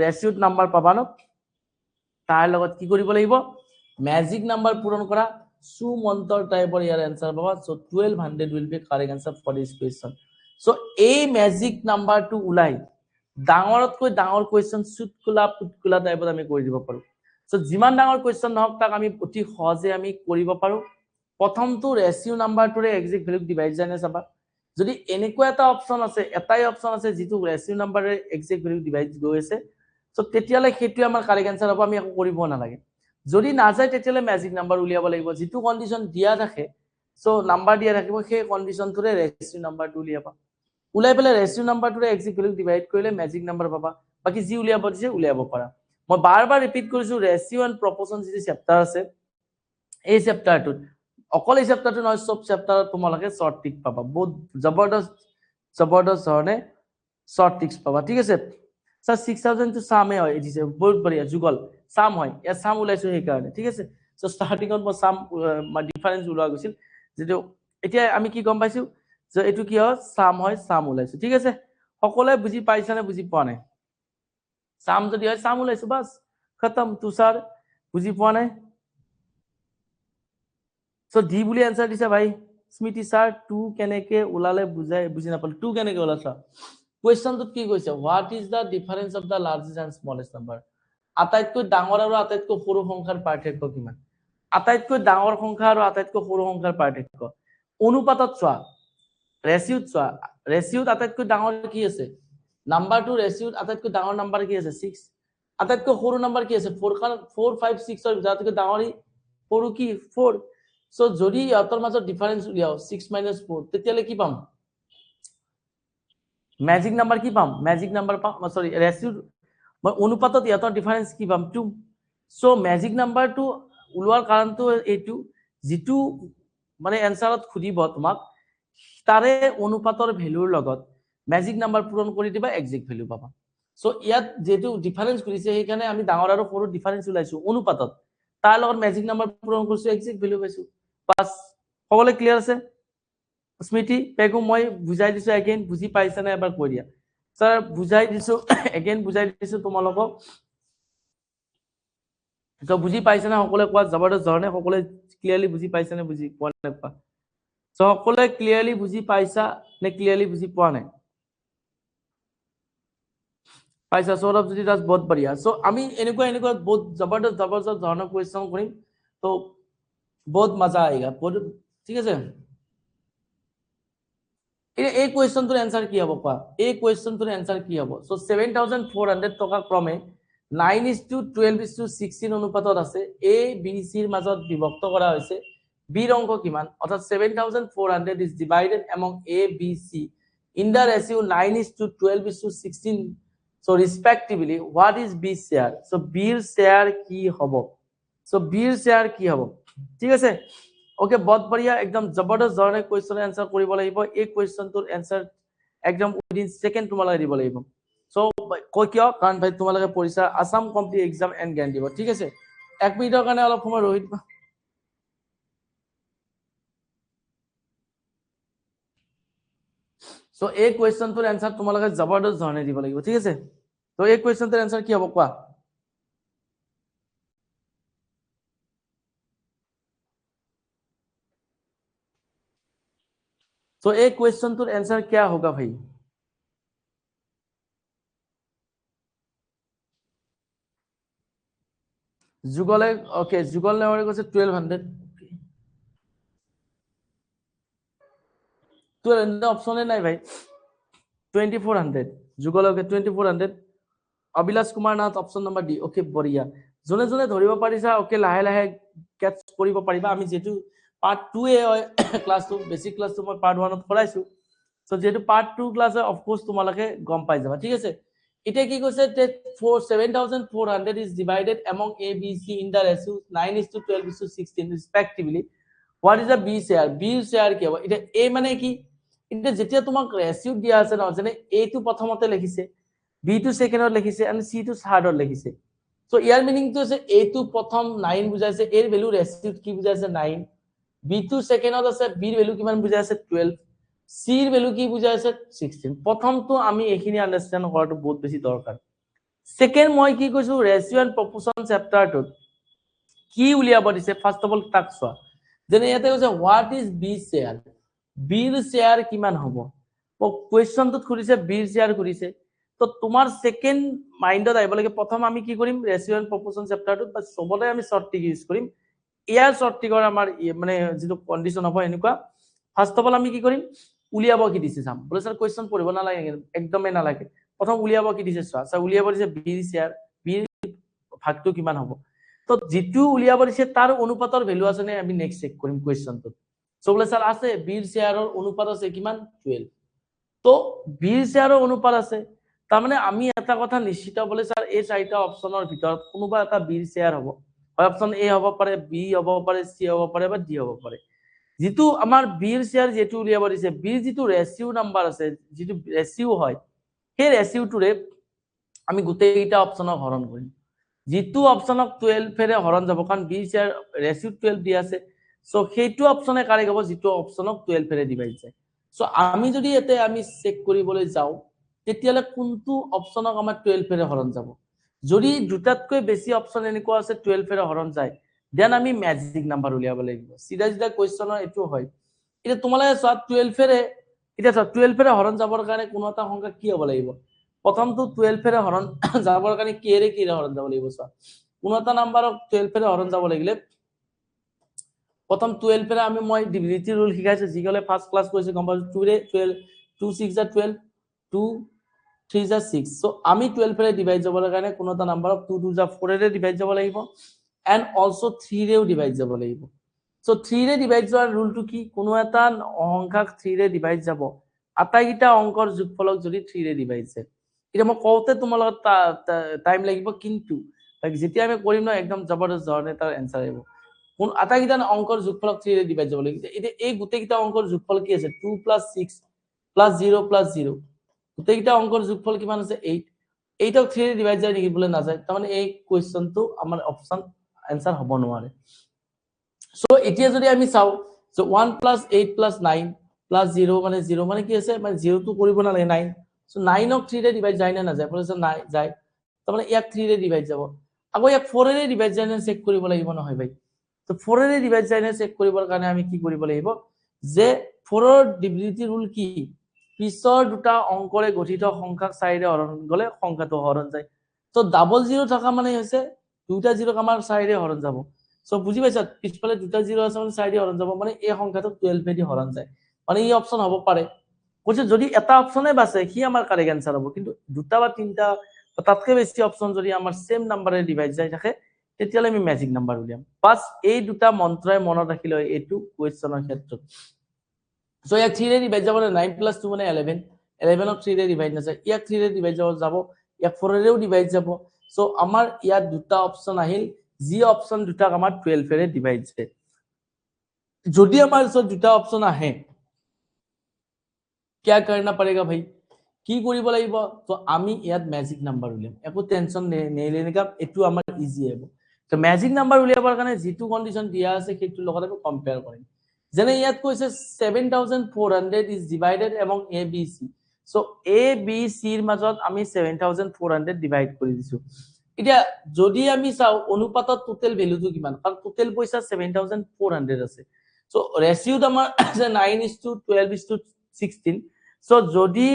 ৰেশিওত নাম্বাৰ পাবা ন তাৰ লগত কি কৰিব লাগিব ম্যাজিক নাম্বাৰ পূৰণ কৰা সুমন্তৰ টাইপৰ ইয়াৰ आंसर পাবা so 1200 will be correct answer for this question so এই ম্যাজিক নাম্বাৰটো উলাই ডাঙৰতকৈ ডাঙৰ কোৱেশ্চন সুটকুলা পুটকুলা টাইপত আমি কৰি দিব পাৰো সো যিমান ডাঙৰ কোৱেশ্চন নহক তাক আমি অতি সহজে আমি কৰিব পাৰো প্ৰথমটো ৰেশিও নাম্বাৰটোৰে এক্সাক্ট ভ্যালু ডিভাইড জানে চাবা যদি এনেকুৱা এটা অপচন আছে এটাই অপচন আছে যেটো ৰেশিও নাম্বাৰে এক্সাক্ট ভ্যালু ডিভাইড গৈছে সো তেতিয়ালে হেতু আমাৰ কাৰেক্ট आंसर হ'ব আমি একো কৰিব নালাগে যদি না যায় তেতিয়ালে ম্যাজিক নাম্বাৰ উলিয়াব লাগিব যেটো কন্ডিশন দিয়া থাকে সো নাম্বাৰ দিয়া থাকিব সেই কন্ডিশনটোৰে ৰেশিও নাম্বাৰটো উলিয়াবা উলাই পেলে ৰেশিও নাম্বাৰটোৰে এক্সাক্ট ভ্যালু ডিভাইড কৰিলে ম্যাজিক নাম্বাৰ পাবা বাকি যি উলিয়াব দিছে উলিয়াব পাৰা মই বাৰ বাৰ ৰিপিট কৰিছো ৰেশিও এণ্ড প্ৰপোৰ্শন যি চেপ্টাৰ আছে এই চেপ্টাৰটোত অকল এই চেপ্টাৰটো নহয় সব চেপ্টাৰত তোমালোকে শৰ্ট টিক পাবা বহুত জবৰদস্ত ধৰণে শর্ট টিক্স পাবা ঠিক আছে স্যার 6000 তো সামে হয় এদিছে বহুত বঢ়িয়া যুগল সাম হয় এ সাম উলাইছো সেই কাৰণে ঠিক আছে সো স্টাৰ্টিংত মই সাম ডিফাৰেন্স উলোৱা গৈছিল যেটো এতিয়া আমি কি গম পাইছো যে এটো কি হয় সাম উলাইছো ঠিক আছে সকলোৱে বুজি পাইছানে বুজি পোৱা নাই সাম যদি হয় সাম উলাইছো বাস খতম তুষাৰ বুজি পোৱা নাই সো ডি বুলি आंसर দিছে ভাই স্মৃতি স্যাৰ 2 কেনেকে উলালে বুজি নাপাল 2 কেনেকে উলাছা কোৱেশ্চনটোত কি কৈছে what is the difference of the largest and smallest number আটাইতকৈ ডাঙৰ আৰু আটাইতকৈ সৰু সংখ্যাৰ পাৰ্থক্য কিমান আটাইতকৈ ডাঙৰ সংখ্যা আৰু আটাইতকৈ সৰু সংখ্যাৰ পাৰ্থক্য অনুপাতত চোৱা ৰেশিওত চোৱা ৰেশিওত আটাইতকৈ ডাঙৰ কি আছে নাম্বাৰটো ৰেশিওত আটাইতকৈ ডাঙৰ নাম্বাৰ কি আছে 6 আটাইতকৈ সৰু নাম্বাৰ কি আছে 4 কাৰণ 4 5 6 ৰ আটাইতকৈ ডাঙৰ সৰু কি 4 সো যদি ইহঁতৰ মাজত ডিফাৰেন্স উলিয়াও 6 - 4 তেতিয়ালে কি পাম ম্যাজিক নাম্বাৰ কি পাম ম্যাজিক নাম্বাৰ পাম সৰি ৰেশিও অনুপাতত ইহঁতৰ ডিফাৰেন্স কি পাম 2 সো ম্যাজিক নাম্বাৰটো উলোৱাৰ কাৰণটো এটো যেটো মানে এনসাৰত খুদিব তোমাক তাৰে অনুপাতৰ ভ্যালুৰ লগত ম্যাজিক নাম্বাৰ পূৰণ কৰি দিবা এক্সাক্ট ভ্যালু পাবা সো ইয়াত যেটো ডিফাৰেন্স কৰিছে সেইকাৰণে আমি ডাঙৰ আৰু সৰু ডিফাৰেন্স উলাইছো অনুপাতত তাৰ লগত ম্যাজিক নাম্বাৰ পূৰণ কৰিছো এক্সাক্ট ভ্যালু পাইছো বাস সকলে ক্লিয়াৰ আছে স্মৃতি পেগু মই বুজাই দিছো এগেইন বুজি পাইছা না এবাৰ কৈ দিয়া স্যাৰ বুজাই দিছো এগেইন বুজাই দিছো তোমালোকক তো বুজি পাইছা না সকলে কোৱা জবৰদস্ত ধৰণে সকলে ক্লিয়াৰলি বুজি পাইছা নে বুজি পোৱা নাই পা সো সকলে ক্লিয়াৰলি বুজি পাইছা নে ক্লিয়াৰলি বুজি পোৱা নাই পাইছা সৌৰভ যদি দাস বহুত বঢ়িয়া সো আমি এনেকুৱা বহুত জবৰদস্ত ধৰণৰ কোৱেশ্চন কৰিম তো বহুত মজা আয়েগা ঠিক আছে এই কোৱেশ্চনটোৰ आंसर কি হ'ব পা এই কোৱেশ্চনটোৰ आंसर কি হ'ব সো 7400 টকা ক্ৰমে 9:12:16 অনুপাতত আছে এ বি সি ৰ মাজত বিভক্ত কৰা হৈছে বি ৰ অংক কিমান অৰ্থাৎ 7400 is divided among a b c in the ratio 9:12:16 so respectively what is b share so b ৰ share কি হ'ব so b ৰ share কি হ'ব ঠিক আছে ओके बहुत बढ़िया एकदम जबरदस्त ধৰণে কোৱেশ্চনৰ आंसर কৰিব লাগিব এই কোৱেশ্চনটোৰ आंसर একদম উইদিন সেকেন্ড তোমালোকে দিব লাগিব সো কৈ কিয় কাৰণ ভাই তোমালোকে পৰীক্ষা আসাম কমপ্লিট এক্সাম এন্ড জ্ঞান দিব ঠিক আছে 1 মিনিটৰ কাৰণে অলপ সময় ৰৈ দিবা সো এই কোৱেশ্চনটোৰ आंसर তোমালোকে জবৰদস্ত ধৰণে দিব লাগিব ঠিক আছে তো এই কোৱেশ্চনটোৰ आंसर কি হ'ব কোৱা तो एक क्वेश्चन तो आंसर क्या होगा भाई जुगल ओके जुगल ने কৈছে 1200 তো অপশনে নাই ভাই 2400 जुगल ओके 2400 अभिलाष कुमार नाथ ऑप्शन नंबर डी ओके बढ़िया জনে জনে ধৰিব পাৰিছা ওকে লাহে লাহে ক্যাচ কৰিব পাৰিবা আমি যেটো পার্ট 2 এ ক্লাস 2 বেসিক ক্লাস 2 মই পার্ট 1 ত কৰাইছো সো যেহেতু পার্ট 2 ক্লাসে অফকোর্স তোমালোকে গম পাই যাবা ঠিক আছে এটা কি কৈছে যে 7400 is divided among A B C in the ratio 9:12:16 respectively what is the B share কি হ'ব এটা A মানে কি এটা যেতিয়া তোমাক ৰেচিও দিয়া আছে ন যেনে A টো প্ৰথমতে লিখিছে B টো সেকেন্ডত লিখিছে আৰু C টো থাৰ্ডত লিখিছে সো ইয়াৰ মিনিং টো আছে A টো প্ৰথম 9 বুজাইছে A ৰ ভ্যালু ৰেচিওত কি বুজাইছে 9 B টো সেকেন্ডত আছে B ৰ ভ্যালু কিমান বুজাইছে 12 C ৰ ভ্যালু কি বুজাইছে 16 প্ৰথমটো আমি এখিনি আন্ডাৰস্ট্যান্ড কৰাটো বহুত বেছি দৰকাৰ সেকেন্ড মই কি কৈছো ৰেচিও এন্ড প্ৰপোৰ্শন চেপ্টাৰটো কি উলিয়াব দিছে ফাৰ্স্ট অফ অল তাক চোৱা যেনে ইয়াতে কৈছে হোৱাট ইজ বি শেয়াৰ বিৰ শেয়াৰ কিমান হ'ব কোৱেশ্চনটোত খুদিছে বিৰ শেয়াৰ খুদিছে তো তোমাৰ সেকেন্ড মাইন্ডত আহিব লাগে প্ৰথম আমি কি কৰিম ৰেচিও এন্ড প্ৰপোৰ্শন চেপ্টাৰটোত বা সবতে আমি শৰ্ট ট্ৰিক ইউজ কৰিম ইয়াৰ শৰ্ট ট্ৰিকৰ আমাৰ মানে যেটো কন্ডিশন হ'ব এনেকুৱা ফাৰ্স্ট অফ অল আমি কি কৰিম উলিয়াব কি দিছে চাম বলে স্যাৰ কোৱেশ্চন পঢ়িব নালাগে একদমই নালাগে প্ৰথম উলিয়াব কি দিছে চোৱা উলিয়াব দিছে বিৰ শেয়াৰ বিৰ ভাগটো কিমান হ'ব তো যেটো উলিয়াব দিছে তাৰ অনুপাতৰ ভ্যালু আছে নে আমি নেক্সট চেক কৰিম কোৱেশ্চনটো সো বলে স্যাৰ আছে বিৰ শেয়াৰৰ অনুপাত আছে কিমান 12 তো বিৰ শেয়াৰৰ অনুপাত আছে তাৰ মানে আমি এটা কথা নিশ্চিত বলে স্যাৰ এই চাৰিটা অপচনৰ ভিতৰত কোনোবা এটা বিৰ শেয়াৰ হ'ব হয় অপচন এ হ'ব পাৰে বি হ'ব পাৰে সি হ'ব পাৰে বা ডি হ'ব পাৰে যেটো আমাৰ বিৰ শেয়াৰ যেটো উলিয়াব দিছে বিৰ যেটো ৰেচিও নাম্বাৰ আছে যেটো ৰেচিও হয় সেই ৰেচিওটোৰে আমি গোটেইটা অপচনক হৰণ কৰিম যেটো অপচনক 12 এৰে হৰণ যাব কাৰণ বিৰ শেয়াৰ ৰেচিও 12 দি আছে সো সেইটো অপচনে কাৰেক্ট হ'ব যেটো অপচনক 12 এৰে ডিভাইড যায় সো আমি যদি এতে আমি চেক কৰিবলৈ যাও তেতিয়ালে কোনটো অপচনক আমাৰ 12 এৰে হৰণ যাব যদি দুটাতকৈ বেছি অপচন এনেকুৱা আছে 12 এৰে হৰণ যায় দেন আমি ম্যাজিক নাম্বাৰ উলিয়াব লাগিব সিধা সিধা কোৱেশ্চনৰ এটো হয় এটা তোমালে সব 12 এৰে এটা 12 এৰে হৰণ যাবৰ কাৰণে কোনো এটা সংখ্যা কি হ'ব লাগিব প্ৰথমটো 12 এৰে হৰণ যাবৰ কাৰণে কি এৰে হৰণ যাব লাগিব সব কোনো এটা নাম্বাৰক 12 এৰে হৰণ যাব লাগিলে প্ৰথম 12 এৰে আমি মই ডিভিজিটি ৰুল শিকাইছো যিকলে ফাৰ্স্ট ক্লাস কৰিছে গম পাইছো 2 ৰে 12 2 6 is 12 2 3 is 6 সো আমি 12 এৰে ডিভাইড যাবৰ কাৰণে কোনো এটা নাম্বাৰক 2 2 is 4 এৰে ডিভাইড যাব লাগিব and also 3 ৰেও ডিভাইড যাব লাগিব সো 3 ৰে ডিভাইড যোৱাৰ ৰুলটো কি কোনো এটা সংখ্যাক 3 ৰে ডিভাইড যাব আটাইগিটা অংকৰ যোগফলক যদি 3 ৰে ডিভাইড যায় এটা মই কওতে তোমালোক টাইম লাগিব কিন্তু যেতিয়া আমি কৰিম ন একদম জবৰদস্ত ধৰণে তাৰ আনসাৰ আহিব কোন আটাইগিটা অংকৰ যোগফলক 3 ৰে ডিভাইড যাব লাগিব এটা এই গোটেইগিটা অংকৰ যোগফল কি আছে 2 + 6 + 0 + 0 গোটেইগিটা অংকৰ যোগফল কিমান আছে 8 8ক 3 ৰে ডিভাইড যায় নেকি বলে না যায় তাৰ মানে এই কোৱেশ্চনটো আমাৰ অপচন आंसर হ'ব নোৱাৰে সো এতিয়া যদি আমি চাও সো 1 + 8 + 9 + 0 মানে কি আছে মানে 0 টো কৰিব নালাগে 9 সো 9 ক 3 ৰে ডিভাইড যায় না যায় বলে স্যাৰ নাই যায় তাৰ মানে ইয়াক 3 ৰে ডিভাইড যাব আকৌ ইয়াক 4 ৰে ডিভাইড যায় না চেক কৰিব লাগিব নহয় ভাই তো 4 ৰে ডিভাইড যায় না চেক কৰিবৰ কাৰণে আমি কি কৰিব লাগিব যে 4 ৰ ডিভিজিটি ৰুল কি পিছৰ দুটা অংকৰে গঠিত সংখ্যাক 4 ৰে হৰণ গলে সংখ্যাটো হৰণ যায় তো ডাবল 0 থকা মানে হৈছে দুটা 0 আমাৰ 4 ৰে হৰণ যাব সো বুজি পাইছা পিছফালে দুটা 0 আছে মানে 4 ৰে হৰণ যাব মানে এই সংখ্যাটো 12 দি হৰণ যায় মানে এই অপচন হ'ব পাৰে কৈছে যদি এটা অপচনে বাছে কি আমাৰ কারেক্ট आंसर হ'ব কিন্তু দুটা বা তিনটা তাতকৈ বেছি অপচন যদি আমাৰ সেম নাম্বাৰে ডিভাইড যায় থাকে তেতিয়ালে আমি ম্যাজিক নাম্বাৰ উলিয়াম বাস এই দুটা মন্ত্ৰই মনত ৰাখিলে এটো কোৱেশ্চনৰ ক্ষেত্ৰত সো ইয়াক 3 ৰে ডিভাইড যাব 9 + 2 মানে 11 11 ক 3 ৰে ডিভাইড নাযায় ইয়াক 3 ৰে ডিভাইড যাব ইয়াক 4 ৰেও ডিভাইড যাব সো আমাৰ ইয়াত দুটা অপচন আহিল जी ऑप्शन দুটা আমাৰ 12 এৰে ডিভাইড যায় যদি আমাৰ ওচৰত দুটা অপচন আহে क्या करना पड़ेगा भाई কি কৰিব লাগিব তো আমি ইয়াত ম্যাজিক নাম্বাৰ উলিয়াম একো টেনশন নেলেনে কাম এটো আমাৰ ইজি হ'ব তো ম্যাজিক নাম্বাৰ উলিয়াবৰ কাৰণে যেটো কন্ডিশন দিয়া আছে সেইটো লগত আমি কম্পেয়াৰ কৰিম যেনে ইয়াত কৈছে 7400 is divided among a b c so a b c ৰ মাজত আমি 7400 ডিভাইড কৰি দিছো এতিয়া যদি আমি চাও অনুপাতত টোটাল ভ্যালুটো কিমান কাৰণ টোটাল পইচা 7400 আছে সো ৰেচিওত আমাৰ 9:12:16 সো যদি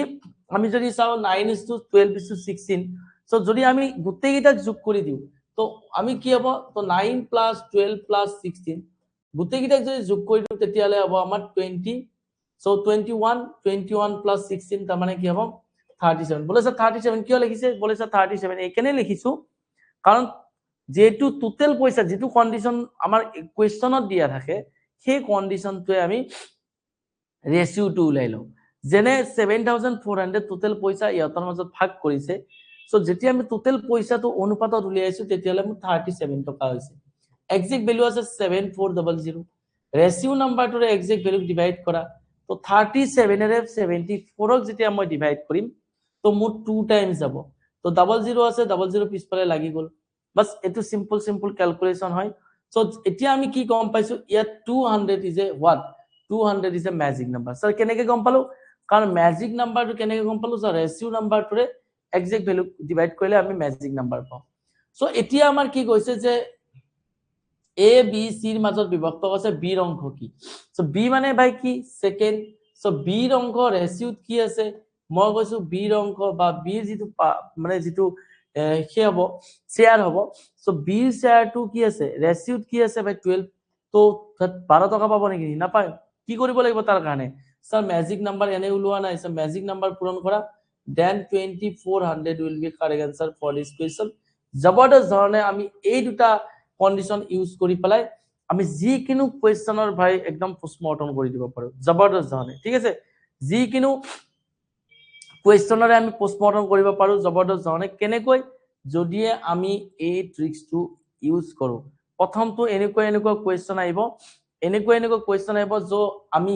আমি যদি চাও 9:12:16 সো যদি আমি গোটেইটা যোগ কৰি দিও তো আমি কি হ'ব তো 9 + 12 + 16 গোটেইটা যদি যোগ কৰি দিও তেতিয়ালে হ'ব আমাৰ 20 সো 21 + 16 তাৰ মানে কি হ'ব 37 বলে স্যাৰ 37 কিয় লিখিছে বলে স্যাৰ 37 এইখানে লিখিছো কাৰণ যেটো টোটাল পইচা যেটো কন্ডিশন আমাৰ কোৱেশ্চনত দিয়া থাকে সেই কন্ডিশনটোৱে আমি ৰেচিওটো উলাই লও যেনে 7400 টোটেল পইচা ইহঁতৰ মাজত ভাগ কৰিছে সো যেতিয়া আমি টোটেল পইচাটো অনুপাতত উলিয়াইছো তেতিয়ালে মোৰ 37 টকা হৈছে এক্সাক্ট ভ্যালু আছে 7400 ৰেশিও নাম্বাৰটোৰে এক্সাক্ট ভ্যালু ডিভাইড কৰা তো 37 এৰে 74 ক যেতিয়া মই ডিভাইড কৰিম তো মোৰ 2 টাইমছ যাব তো 00 আছে 00 পিছফালে লাগি গল বাস এটো সিম্পল ক্যালকুলেশন হয় সো এতিয়া আমি কি গম পাইছো ইয়াত 200 is a what 200 is a magic number sir কেনেকে গম পালো কাৰণ ম্যাজিক নাম্বাৰটো কেনেকে গম পালো স্যাৰ ৰেশিও নাম্বাৰটোৰে এক্সাক্ট ভ্যালু ডিভাইড কৰিলে আমি ম্যাজিক নাম্বাৰ পাম সো এতিয়া আমাৰ কি কৈছে যে এ বি সি ৰ মাজত বিভক্ত আছে বি ৰ অংক কি সো বি মানে ভাই কি সেকেন্ড সো বি ৰ অংক ৰেশিওত কি আছে মই কৈছো বি ৰ অংক বা বি যেটো মানে যেটো কি হ'ব শেয়াৰ হ'ব সো বি ৰ শেয়াৰটো কি আছে ৰেশিওত কি আছে ভাই 12 তো 12 টকা পাব নেকি না পায় কি কৰিব লাগিব তাৰ কাৰণে স্যাৰ ম্যাজিক নাম্বাৰ এনে উলোৱা নাই স্যাৰ ম্যাজিক নাম্বাৰ পূৰণ কৰা then 2400 will be correct answer for this question জবৰদস্ত ধৰণে আমি এই দুটা কন্ডিশন ইউজ কৰি পেলাই আমি যি কিনো কোৱেশ্চনৰ ভাই একদম পোষ্টমৰ্টম কৰি দিব পাৰো জবৰদস্ত ধৰণে ঠিক আছে যি কিনো কোৱেশ্চনৰে আমি পোষ্টমৰ্টম কৰিব পাৰো জবৰদস্ত ধৰণে কেনেকৈ যদি আমি এই ট্ৰিক্সটো ইউজ কৰো প্ৰথমটো এনেকুৱা কোৱেশ্চন আহিব এনেকুৱা কোৱেশ্চন আহিব যে আমি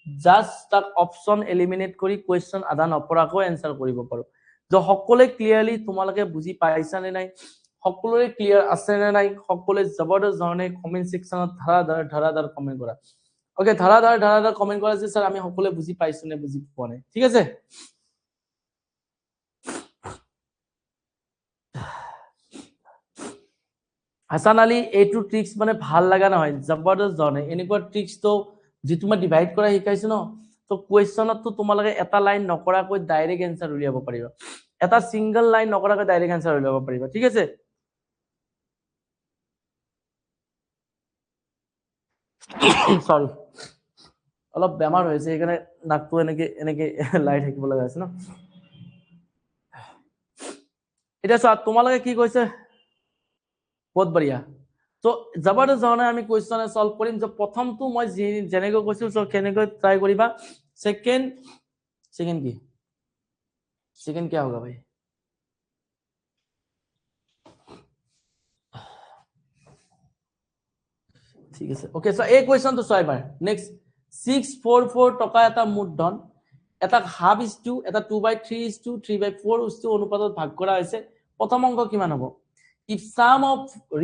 জাস্ট তাক অপশন এলিমিনেট কৰি কোৱেশ্চন আদা নপৰাকৈ এনসাৰ কৰিব পাৰো যে সকলোৱে ক্লিয়াৰলি তোমালোকে বুজি পাইছা নে নাই সকলোৰে ক্লিয়াৰ আছে নে নাই সকলোৱে জবৰদস্ত ধৰণে কমেন্ট সেকশনত ধাৰাধাৰ কমেন্ট কৰা ওকে ধাৰাধাৰ কমেন্ট কৰা যে স্যাৰ আমি সকলোৱে বুজি পাইছো নে বুজি পোৱা নাই ঠিক আছে হাসান আলী এইটো ট্ৰিক্স মানে ভাল লাগা নহয় জবৰদস্ত ধৰণে এনেকুৱা ট্ৰিক্স তো যেটো মই ডিভাইড কৰা শিকাইছো ন তো কোৱেশ্চনত তো তোমালোকে এটা লাইন নকৰাকৈ ডাইৰেক্ট এনসাৰ উলিয়াব পাৰিবা এটা সিঙ্গল লাইন নকৰাকৈ ডাইৰেক্ট এনসাৰ উলিয়াব পাৰিবা ঠিক আছে সৰি অলপ বেমাৰ হৈছে সেইকাৰণে নাকটো এনেকে লাই থাকিব লগা আছে ন এটা চোৱা তোমালোকে কি কৈছে বহুত বঢ়িয়া তো জবৰদস্ত ধৰণে আমি কোৱেশ্চন সলভ কৰিম যে প্ৰথমটো মই যেনেকৈ কৈছো সো কেনেকৈ ট্ৰাই কৰিবা সেকেন্ড কি सेकंड क्या होगा भाई ঠিক আছে ওকে সো এই কোৱেশ্চনটো চাই বাৰ নেক্সট 644 টকা এটা মূলধন এটা হাফ ইজ টু এটা 2/3 ইজ টু 3/4 ইজ টু অনুপাতত ভাগ কৰা হৈছে প্ৰথম অংক কিমান হ'ব if sum of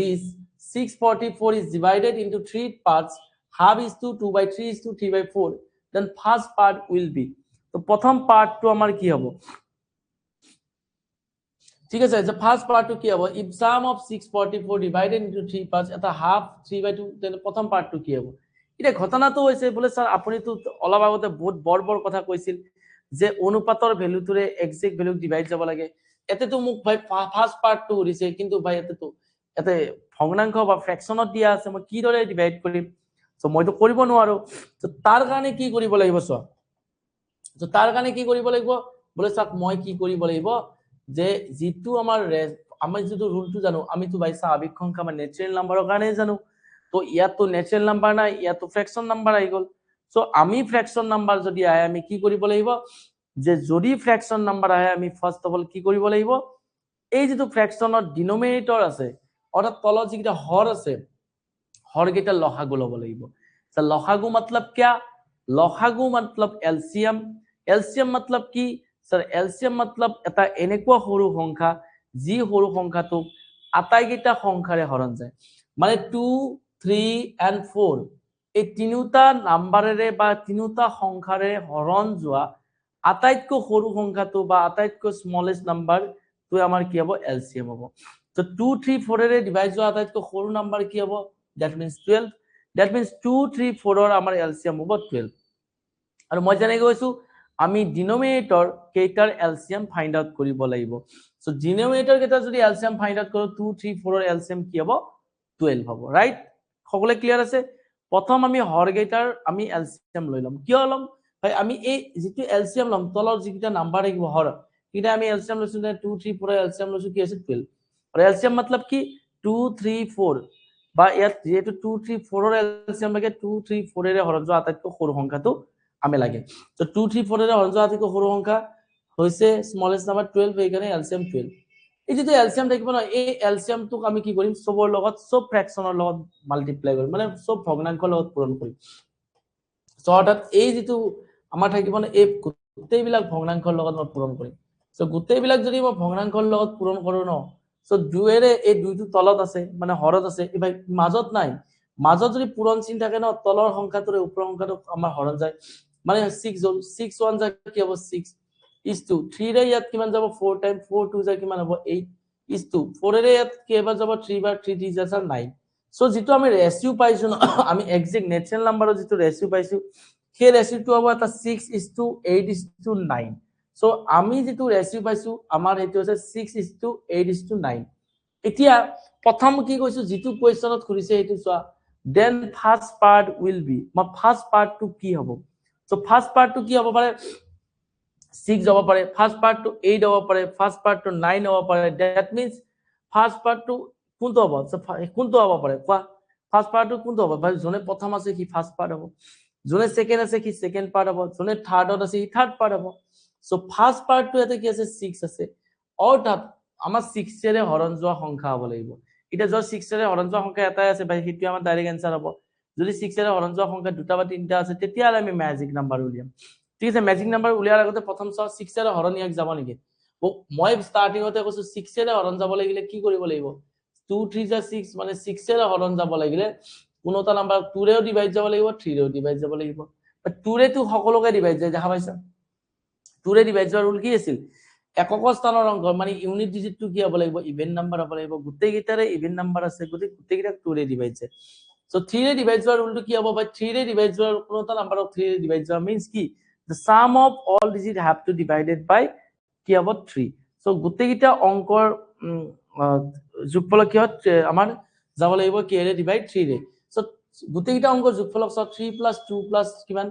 is 644 is divided into 3 parts half is to 2/3 is to 3/4 then first part will be তো প্ৰথম পাৰ্টটো আমাৰ কি হ'ব ঠিক আছে যে ফার্স্ট পার্টটো কি হ'ব if sum of 644 divided into 3 parts এটা হাফ 3/2 then প্ৰথম পাৰ্টটো কি হ'ব এটা ঘটনাটো হৈছে বলে স্যাৰ আপুনি তো অলপ আগতে বহুত বৰ কথা কৈছিল যে অনুপাতৰ ভ্যালুটোৰে এক্সাক্ট ভ্যালু ডিভাইড যাব লাগে এতে তো মোক ভাই ফাৰ্স্ট পাৰ্টটো উৰিছে কিন্তু ভাই এতে ভগ্নাংশ বা ফ্ৰেকশনত দিয়া আছে মই কি দৰে ডিভাইড কৰিম সো মইতো কৰিব নোৱাৰো তো তাৰ কাৰণে কি কৰিব লাগিব সো তো তাৰ কাৰণে কি কৰিব লাগিব বলে স্যাৰ মই কি কৰিব লাগিব যে যেটো আমাৰ আমি যেটো ৰুলটো জানো আমি তো ভাই স্বাভাৱিক সংখ্যা মানে ন্যাচাৰাল নাম্বাৰৰ কাৰণে জানো তো ইয়াতো ন্যাচাৰাল নাম্বাৰ নাই ইয়াতো ফ্ৰেকশন নাম্বাৰ আহি গল সো আমি ফ্ৰেকশন নাম্বাৰ যদি আহে আমি কি কৰিব লাগিব যে যদি ফ্ৰেকশন নাম্বাৰ আহে আমি ফাৰ্স্ট অফ অল কি কৰিব লাগিব এই যেটো ফ্ৰেকশনৰ ডিনোমিনেটৰ আছে অৰ্থাৎ তলত যিটা হৰ আছে হৰ কেইটা লসাগু লব লাগিব সো লসাগু मतलब क्या লসাগু मतलब एलसीएम एलसीएम मतलब কি স্যার এলসিএম मतलब এটা এনেকুৱা সৰু সংখ্যা যি সৰু সংখ্যাটো আটাইকেইটা সংখ্যাৰে হৰণ যায় মানে 2 3 and 4 এই তিনিটা নাম্বাৰেৰে বা তিনিটা সংখ্যাৰে হৰণ যোৱা আটাইতকৈ সৰু সংখ্যাটো বা আটাইতকৈ স্মলেষ্ট নাম্বাৰ তো আমাৰ কি হ'ব এলসিএম হ'ব তো 2 3 4 এৰে ডিভাইড যোৱা আটাইতকৈ সৰু নাম্বাৰ কি হ'ব দ্যাট মিন্স 12 দ্যাট মিন্স 2 3 4 ৰ আমাৰ এলসিএম হ'ব 12 আৰু মই জানি গৈছো আমি ডিনোমিনেটৰ কেইটাৰ এলসিএম ফাইন্ড আউট কৰিব লাগিব সো ডিনোমিনেটৰ কেইটা যদি এলসিএম ফাইন্ড আউট কৰো 2 3 4 ৰ এলসিএম কি হ'ব 12 হ'ব ৰাইট সকলে ক্লিয়াৰ আছে প্ৰথম আমি হৰ কেইটাৰ আমি এলসিএম লৈ লম কিয় লম ভাই আমি এই যেটো এলসিএম লম তলৰ যিটা নাম্বাৰ থাকিব হৰ কিটা আমি এলসিএম লৈছো 2 3 4 ৰ এলসিএম লৈছো কি আছে 12 আৰু এলসিএম मतलब কি 2 3 4 বা ইয়াত যেটো 2 3 4 ৰ এলসিএম লাগে 2 3 4 এৰে হৰণ যোৱা আটাইতকৈ সৰু সংখ্যাটো আমি লাগে তো 2 3 4 এৰ হৰণ যোৱা আটাইতকৈ সৰু সংখ্যা হৈছে স্মলেষ্ট নাম্বাৰ 12 এইকাৰণে এলচিয়াম 12 এই যেটো এলচিয়াম থাকিব ন এই এলচিয়ামটোক আমি কি কৰিম সবৰ লগত সব ফ্ৰেকশনৰ লগত মাল্টিপ্লাই কৰিম মানে সব ভগ্নাংকৰ লগত পূৰণ কৰিম সো অৰ্থাৎ এই যেটো আমাৰ থাকিব ন এই গোটেইবিলাক ভগ্নাংকৰ লগত মই পূৰণ কৰিম সো গোটেইবিলাক যদি মই ভগ্নাংকৰ লগত পূৰণ কৰো ন সো দুয়েৰে এই দুইটো তলত আছে মানে হৰত আছে এবাৰ মাজত নাই মাজত যদি পূৰণ চিন থাকে ন তলৰ সংখ্যাটোৰে ওপৰৰ সংখ্যাটো আমাৰ হৰণ যায় মানে 6 জল 6 1 যায় কি হ'ব 6 is to 3 ৰে ইয়াত কিমান যাব 4 টাইম 4 2 যায় কিমান হ'ব 8 is to 4 ৰে ইয়াত কেইবাৰ যাব 3 বাৰ 3 3 যায় 9 সো যেটো আমি ৰেশিও পাইছো ন আমি এক্সাক্ট নেচাৰেল নাম্বাৰৰ যেটো ৰেশিও পাইছো সেই ৰেশিওটো হ'ব এটা 6 is to 8 is to 9 so আমি যেটো ৰেশিও পাইছো আমাৰ এটো আছে 6 is to 8 is to 9 এতিয়া প্ৰথম কি কৈছো যেটো কোৱেশ্চনত খুলিছে এটো চোৱা then first part will be my first part to কি হ'ব so first part to কি হ'ব পাৰে 6 হ'ব পাৰে first part to 8 হ'ব পাৰে first part to 9 হ'ব পাৰে that means first part to কোনটো হ'ব so কোনটো হ'ব পাৰে কোৱা first part to কোনটো হ'ব ভাই জনে প্ৰথম আছে কি first part হ'ব জনে সেকেন্ড আছে কি সেকেন্ড part হ'ব জনে থাৰ্ডত আছে কি থাৰ্ড part হ'ব so first part to এতে কি আছে 6 আছে অৰ্থাৎ আমাৰ 6 এৰে হৰণ যোৱা সংখ্যা হ'ব লাগিব এটা যদি 6 এৰে হৰণ যোৱা সংখ্যা এটাই আছে ভাই সেইটো আমাৰ ডাইৰেক্ট आंसर হ'ব যদি 6 এৰে হৰণ যোৱা সংখ্যা দুটা বা তিনটা আছে তেতিয়া আমি ম্যাজিক নাম্বাৰ উলিয়াম ঠিক আছে ম্যাজিক নাম্বাৰ উলিয়াৰ আগতে প্ৰথম 6 এৰে হৰণ ইয়াক যাব নেকি মই স্টাৰ্টিংতে কৈছো 6 এৰে হৰণ যাব লাগিলে কি কৰিব লাগিব 2 3 যা 6 মানে 6 এৰে হৰণ যাব লাগিলে কোনটা নাম্বাৰ 2 ৰেও ডিভাইড যাব লাগিব 3 ৰেও ডিভাইড যাব লাগিব 2 ৰে তো সকলোকে ডিভাইড যায় দেখা পাইছা 2 ৰে ডিভাইড যোৱাৰ ৰুল কি আছিল একক স্থানৰ অংক মানে ইউনিট ডিজিটটো কি হ'ব লাগিব ইভেন নাম্বাৰ হ'ব লাগিব গোটেই গিটাৰে ইভেন নাম্বাৰ আছে গোটেই গিটা 2 ৰে ডিভাইড যায় সো 3 ৰে ডিভাইড যোৱাৰ ৰুলটো কি হ'ব বাই 3 ৰে ডিভাইড যোৱাৰ কোনটা নাম্বাৰক 3 ৰে ডিভাইড যোৱা means কি the sum of all digit have to divided by কি হ'ব 3 সো গোটেই গিটা অংকৰ যোগফলক কি হয় আমাৰ যাব লাগিব কি ৰে ডিভাইড 3 ৰে সো গোটেই গিটা অংকৰ যোগফলক 3 + 2 + কিমান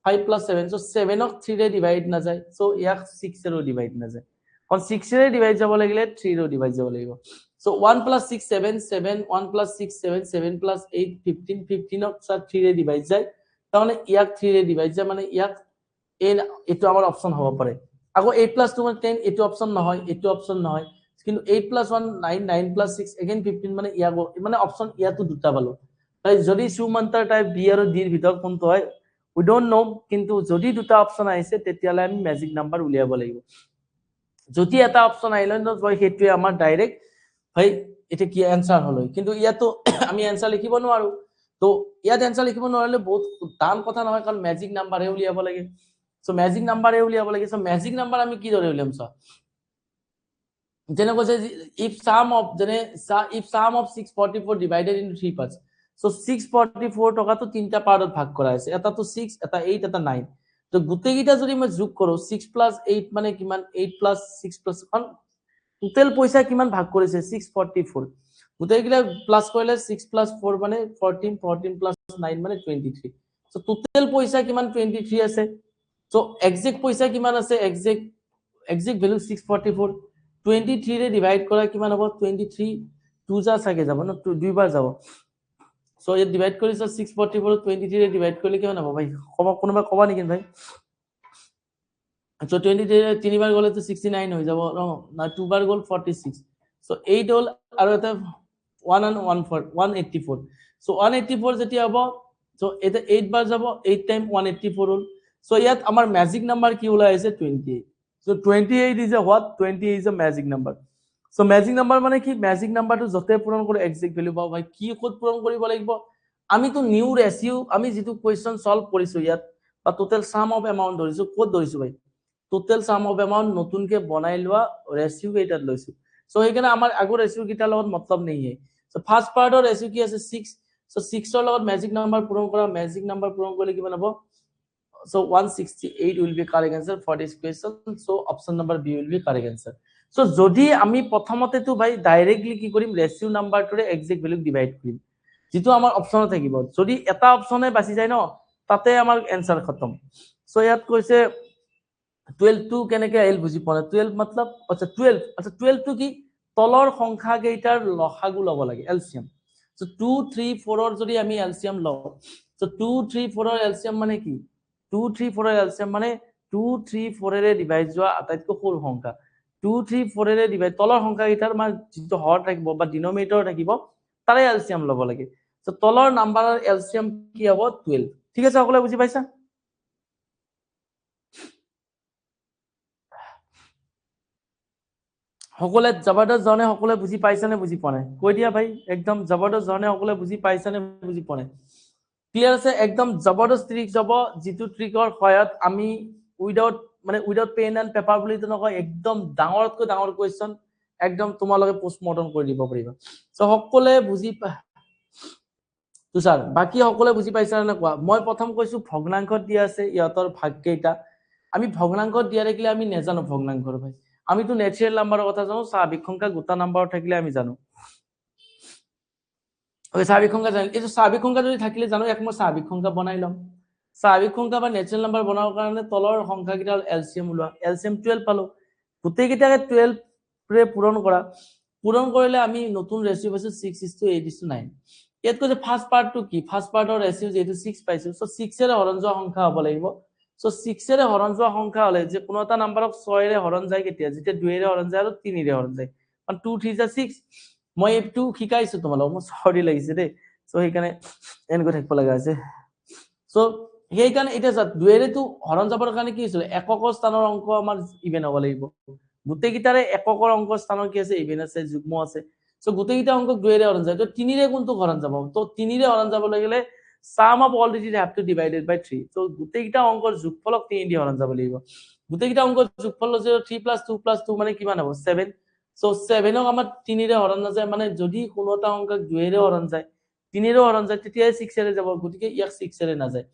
5 + 7 so 7 ক 3 ৰে ডিভাইড না যায় so ইয়াক 6 ৰে ডিভাইড না যায় কোন 6 ৰে ডিভাইড যাব লাগিলে 3 ৰে ডিভাইড যাব লাগিব so 1 + 6 7 7 1 + 6 7 7 + 8 15 15 ক 3 ৰে ডিভাইড যায় তাহলে ইয়াক 3 ৰে ডিভাইড যায় মানে ইয়াক এটো আমাৰ অপচন হ'ব পাৰে আকৌ 8 + 2 মানে 10 এটো অপচন নহয় এটো অপচন নহয় কিন্তু 8 + 1 9 9 + 6 again 15 মানে ইয়াক মানে অপচন ইয়াতো দুটা পালো তাই যদি সুমন্তৰ টাইপ বি আৰু ডি ৰ ভিতৰত কোনটো হয় we don't know কিন্তু যদি দুটা অপচন আহিছে তেতিয়ালে আমি ম্যাজিক নাম্বাৰ উলিয়াব লাগিব যদি এটা অপচন আইলে ন মই হেতুৱে আমাৰ ডাইৰেক্ট ভাই এটা কি आंसर হলো কিন্তু ইয়াতো আমি आंसर লিখিব নোৱাৰো তো ইয়াত आंसर লিখিব নোৱাৰিলে বহুত টান কথা নহয় কাৰণ ম্যাজিক নাম্বাৰহে উলিয়াব লাগে সো ম্যাজিক নাম্বাৰহে উলিয়াব লাগে সো ম্যাজিক নাম্বাৰ আমি কি ধৰে উলিয়াম সা যেনে কৈছে if sum of 644 divided into 3 parts so 644 টকা তো তিনটা পার্টত ভাগ করা আছে এটা তো 6 এটা 8 এটা 9 তো গোটেই গিটা যদি মই যোগ কৰো 6 + 8 মানে কিমান 8 + 6 + 1 টোটাল পয়সা কিমান ভাগ কৰিছে 644 গোটেই গিলা প্লাস কৰিলে 6 + 4 মানে 14 14 + 9 মানে 23 সো টোটাল পয়সা কিমান 23 আছে সো এক্সাক্ট পয়সা কিমান আছে এক্সাক্ট ভ্যালু 644 23 ৰে ডিভাইড কৰা কিমান হ'ব 23 2 যা থাকে যাব না দুইবাৰ যাব সো এই ডিভাইড কৰিছ 644 23 ৰে ডিভাইড কৰিলে কিমান হ'ব ভাই কোনোবা কবা নেকি ভাই সো 23 ৰে তিনিবাৰ গলে তো 69 হৈ যাব না দুবাৰ গল 46 সো 8 হল আৰু এটা 184 সো 184 যেতিয়া হ'ব সো এটা 8 বাৰ যাব 8 টাইম 184 হল সো ইয়াত আমাৰ ম্যাজিক নাম্বাৰ কি ওলাই আছে 28 so 28 is a what 28 is a magic number so magic number মানে কি magic number to যতে পূৰণ কৰি এক্সাক্ট ভ্যালু পাও ভাই কি কোড পূৰণ কৰিব লাগিব আমি তো নিউ ৰেশিও আমি যেটো কোৱেশ্চন সলভ কৰিছো ইয়াত বা টোটাল সাম অফ এমাউন্ট ধৰিছো কোড ধৰিছো ভাই টোটাল সাম অফ এমাউন্ট নতুনকে বনাই লোৱা ৰেশিও কেইটাত লৈছো সো সেইকাৰণে আমাৰ আগৰ ৰেশিও কিটা লগত মতলব নাই সো ফাৰ্স্ট পাৰ্টৰ ৰেশিও কি আছে 6 সো 6 ৰ লগত ম্যাজিক নাম্বাৰ পূৰণ কৰা ম্যাজিক নাম্বাৰ পূৰণ কৰিলে কিমান হ'ব so 168 will be correct answer for this question so option number b will be correct answer so যদি আমি প্ৰথমতে তো ভাই ডাইৰেক্টলি কি কৰিম ৰেশিও নাম্বাৰটোৰে এক্সাক্ট ভ্যালু ডিভাইড কৰিম যেটো আমাৰ অপচন থাকিব যদি এটা অপচনে বাছি যায় ন তাতে আমাৰ आंसर খতম সো ইয়াত কৈছে 12 টু কেনেকে আহিল বুজি পোৱা 12 मतलब আচ্ছা 12 টু কি তলৰ সংখ্যা কেইটাৰ লসাগু লব লাগে এলসিয়াম সো 2 3 4 ৰ যদি আমি এলসিয়াম লও সো 2 3 4 ৰ এলসিয়াম মানে কি 2 3 4 এৰ এলসিএম মানে 2 3 4 এৰে ডিভাইড যোৱা আটাইতকৈ সৰু সংখ্যা 2 3 4 এৰে ডিভাইড তলৰ সংখ্যা কিটাৰ মানে যিটো হৰ থাকিব বা ডিনোমিনেটৰ থাকিব তাৰে এলসিএম ল'ব লাগে সো তলৰ নাম্বাৰৰ এলসিএম কি হ'ব 12 ঠিক আছে সকলোৱে বুজি পাইছা সকলে জবৰদস্ত জনে সকলে বুজি পাইছে নে বুজি পোৱা নাই কৈ দিয়া ভাই একদম জবৰদস্ত জনে সকলে বুজি পাইছে নে বুজি পোৱা নাই ক্লিয়াৰ আছে একদম জবৰদস্ত ট্ৰিক যাব যেটো ট্ৰিকৰ সহায়ত আমি উইদাউট পেন এন্ড পেপাৰ বুলি তো নকয় একদম ডাঙৰতকৈ ডাঙৰ কোৱেশ্চন একদম তোমালোকে পোষ্টমৰ্টম কৰি দিব পাৰিবা সো সকলে বুজি তুষাৰ বাকি সকলে বুজি পাইছা নে কোৱা মই প্ৰথম কৈছো ভগ্নাংশত দিয়া আছে ইহতৰ ভাগ কেইটা আমি ভগ্নাংশত দিয়া থাকিলে আমি নেজানো ভগ্নাংশৰ ভাই আমি তো ন্যাচাৰাল নাম্বাৰৰ কথা জানো স্বাভাৱিক সংখ্যা গোটা নাম্বাৰ থাকিলে আমি জানো ওই স্বাভাৱিক সংখ্যা জানো এই স্বাভাৱিক সংখ্যা যদি থাকিলে জানো এক মই স্বাভাৱিক সংখ্যা বনাই লম স্বাভাৱিক সংখ্যা বা ন্যাচাৰাল নাম্বাৰ বনাবৰ কাৰণে তলৰ সংখ্যা কিটা এলসিএম উলোৱা এলসিএম 12 পালো গোটেই কিটাকে 12 ৰে পূৰণ কৰিলে আমি নতুন ৰেশিও পাইছো 6:8:9 ইয়াত কৈছে ফাৰ্স্ট পাৰ্টটো কি ফাৰ্স্ট পাৰ্টৰ ৰেশিও যেটো 6 পাইছো সো 6 এৰে হৰণ যোৱা সংখ্যা হ'ব লাগিব সো 6 এৰে হৰণ যোৱা সংখ্যা হলে যে কোনো এটা নাম্বাৰক 6 এৰে হৰণ যায় কেতিয়া যেতিয়া 2 এৰে হৰণ যায় আৰু 3 এৰে হৰণ যায় কাৰণ 2 3 যা 6 মই এইটো শিকাইছো তোমালোক মই সৰি লাগিছে দে সো সেইকাৰণে এনেকৈ থাকিব লগা আছে সো সেইকাৰণে এটা 2 এৰে তো হৰণ যাবৰ কাৰণে কি হৈছিল এককৰ স্থানৰ অংক আমাৰ ইভেন হ'ব লাগিব গোটেই কিটাৰে এককৰ অংকৰ স্থানৰ কি আছে ইভেন আছে যুগ্ম আছে সো গোটেই কিটা অংক 2 এৰে হৰণ যায় তো 3 এৰে কোনটো হৰণ যাব তো 3 এৰে হৰণ যাব লাগিলে sum of all digits have to divided by 3 so গোটেই কিটা অংকৰ যোগফলক 3 দি হৰণ যাব লাগিব গোটেই কিটা অংকৰ যোগফল 3 + 2 + 2 মানে কিমান হ'ব 7 সো 7 ক আমাৰ 3 এৰে হৰণ নাযায় মানে যদি কোনো এটা অংক 2 এৰে হৰণ যায় 3 এৰে হৰণ যায় তেতিয়া 6 এৰে যাব গতিকে ইয়াক 6 এৰে নাযায়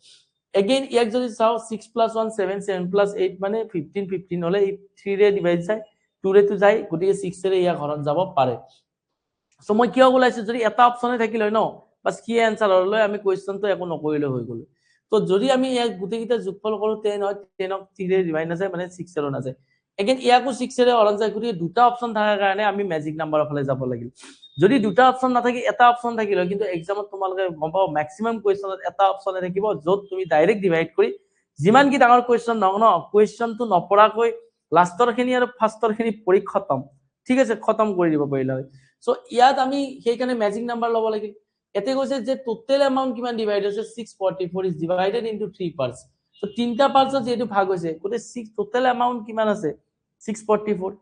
again ইয়াক যদি চাও 6 + 1 7 7 + 8 মানে 15 15 হলে 3 ৰে ডিভাইড যায় 2 ৰে তো যায় গতিকে 6 এৰে ইয়াক হৰণ যাব পাৰে সো মই কিয় ওলাইছো যদি এটা অপচনে থাকিল হয় ন বাস কি आंसर হলে আমি কোৱেশ্চনটো একো নকৰিলে হৈ গল তো যদি আমি ইয়াক গোটেই কিটা যোগফল কৰো 10 হয় 10 ক 3 ৰে ডিভাইড নাযায় মানে 6 এৰে নাযায় again ইয়াকো 6 এৰে হৰণ যায় গতিকে দুটা অপচন থাকাৰ কাৰণে আমি ম্যাজিক নাম্বাৰৰ ফালে যাব লাগিল যদি দুটা অপচন নাথাকি এটা অপচন থাকিল কিন্তু এক্সামত তোমালোকে গম পাও ম্যাক্সিমাম কোৱেশ্চনত এটা অপচনে থাকিব যত তুমি ডাইৰেক্ট ডিভাইড কৰি যিমান কি ডাঙৰ কোৱেশ্চন নক ন কোৱেশ্চনটো নপৰাকৈ লাষ্টৰ খিনি আৰু ফাৰ্ষ্টৰ খিনি পৰি খতম ঠিক আছে খতম কৰি দিব পাৰিলা সো ইয়াত আমি সেইকাৰণে ম্যাজিক নাম্বাৰ ল'ব লাগিল এতে কৈছে যে টোটাল এমাউন্ট কিমান ডিভাইড হৈছে 644 is divided into 3 parts so তিনটা পার্টসত যেটো ভাগ হৈছে কোতে 6 টোটাল এমাউন্ট কিমান আছে 644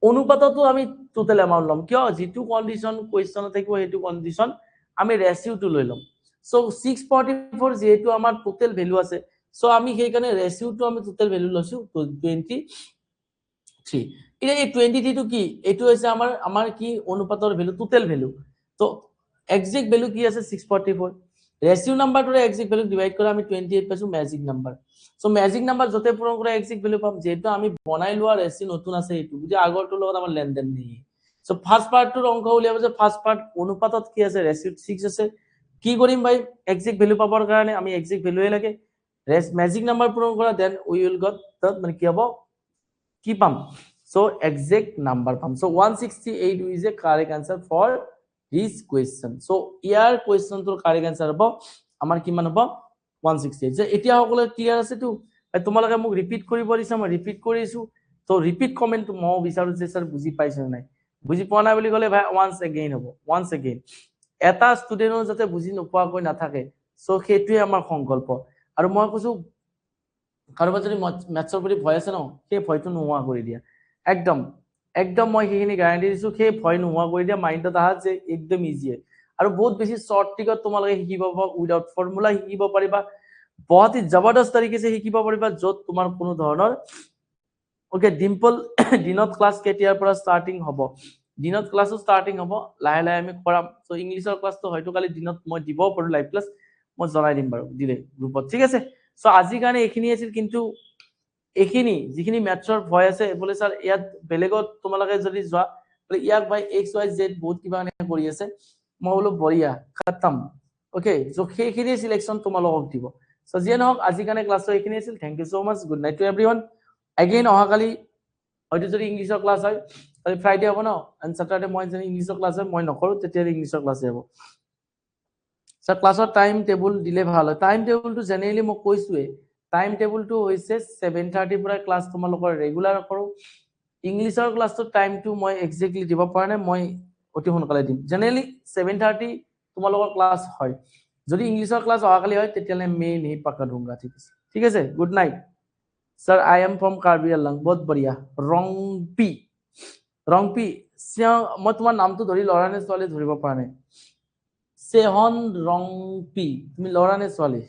অনুপাতটো আমি টোটাল এমাউন্ট লম কিয় যেটো কন্ডিশন কোৱেশ্চনত থাকিব হেতু কন্ডিশন আমি ৰেশিওটো লৈ লম সো 644 যেটো আমাৰ টোটাল ভ্যালু আছে সো আমি সেইকাৰণে ৰেশিওটো আমি টোটাল ভ্যালু লৈছো 23 এটা এই 23 টো কি এটো হৈছে আমাৰ কি অনুপাতৰ ভ্যালু টোটাল ভ্যালু তো এক্সাক্ট ভ্যালু কি আছে 644 ৰেশিও নাম্বাৰটোৰে এক্সাক্ট ভ্যালু ডিভাইড কৰি আমি 28 পাইছো magic number so magic number যতে পূৰণ কৰা এক্সাক্ট ভ্যালু পাম যেটো আমি বনাই লোৱা ৰেশিও নতুন আছে এটো বুজি আগৰটোৰ লগত আমাৰ লেনদেন নেই সো ফাৰ্স্ট পাৰ্টটোৰ অংক উলিয়াব যে ফাৰ্স্ট পাৰ্ট অনুপাতত কি আছে ৰেশিও 6 আছে কি কৰিম ভাই এক্সাক্ট ভ্যালু পাবৰ কাৰণে আমি এক্সাক্ট ভ্যালুয়ে লাগে ম্যাজিক নাম্বাৰ পূৰণ কৰা দেন উই উইল গট মানে কি হ'ব কি পাম so exact number পাম so 168 is a correct answer for this question so year question তোৰ correct answer হ'ব আমাৰ কিমান হ'ব 168 যে এতিয়া সকলো ক্লিয়াৰ আছে তো তোমালোকে মোক ৰিপিট কৰিব দিছা মই ৰিপিট কৰিছো তো ৰিপিট কমেন্ট মই বিচাৰো যে স্যাৰ বুজি পাইছে নাই বুজি পোৱা নাই বুলি কলে ভাই once again হ'ব once again এটা ষ্টুডেন্টৰ যাতে বুজি নোপোৱাকৈ নাথাকে সো সেইটোৱে আমাৰ সংকল্প আৰু মই কৈছো কাৰোবাৰ যদি ম্যাথছৰ প্ৰতি ভয় আছে ন সেই ভয়টো নোহোৱা কৰি দিয়া একদম একদম মই সেইখিনি গ্যাৰান্টি দিছো সেই ভয় নোহোৱা কৰি দিয়া মাইন্ডত আহা যে একদম ইজি আৰু বহুত বেছি শৰ্ট ট্ৰিকত তোমালোকে শিকিব পাবা উইদাউট ফৰ্মুলা শিকিব পাৰিবা বহুত হি জবৰদস্ত তৰিকে से শিকিব পাৰিবা যত তোমাৰ কোনো ধৰণৰ ওকে ডিম্পল দিনত ক্লাস কেতিয়াৰ পৰা ষ্টাৰ্টিং হ'ব দিনত ক্লাসও ষ্টাৰ্টিং হ'ব লাহে লাহে আমি কৰাম সো ইংলিছৰ ক্লাসটো হয়তো কালি দিনত মই দিব পাৰো লাইভ ক্লাস মই জনাই দিম বাৰু দিলে গ্ৰুপত ঠিক আছে সো আজি কাৰণে এইখিনি আছিল কিন্তু এইখিনি যিখিনি ম্যাথছৰ ভয় আছে বলে স্যাৰ ইয়াত বেলেগত তোমালোকে যদি যোৱা বলে ইয়াক ভাই x y z বহুত কিবা এনে কৰি আছে মই বলো বঢ়িয়া খতম ওকে সো সেইখিনি সিলেকশন তোমালোকক দিব সো যিয়ে নহওক আজি কাৰণে ক্লাসৰ এইখিনি আছিল thank you so much good night to everyone again অহাকালি হয়তো যদি ইংলিছৰ ক্লাস হয় তাহলে ফ্ৰাইডে হ'ব ন এন্ড স্যাটাৰডে মই যদি ইংলিছৰ ক্লাস হয় মই নকৰো তেতিয়া ইংলিছৰ ক্লাস হ'ব স্যাৰ ক্লাসৰ টাইম টেবুল দিলে ভাল হয় টাইম টেবুলটো জেনেৰেলি মই কৈছোৱে টাইম টেবুলটো হৈছে 7:30 পৰা ক্লাছ তোমালোকৰ ৰেগুলাৰ কৰো ইংলিছৰ ক্লাছটো টাইমটো মই এক্সাক্টলি দিব পৰা নাই মই অতি সোনকালে দিম জেনেৰেলি 7:30 তোমালোকৰ ক্লাছ হয় যদি ইংলিছৰ ক্লাছ অহাকালি হয় তেতিয়ালে মেইন হি পাকা दूंगा ঠিক আছে good night sir I am from Karbi Anglong बहुत बढ़िया ৰংপি মই তোমাৰ নামটো ধৰি লৰা নে ছোৱালী ধৰিব পৰা নাই সেহন ৰংপি তুমি লৰা নে ছোৱালী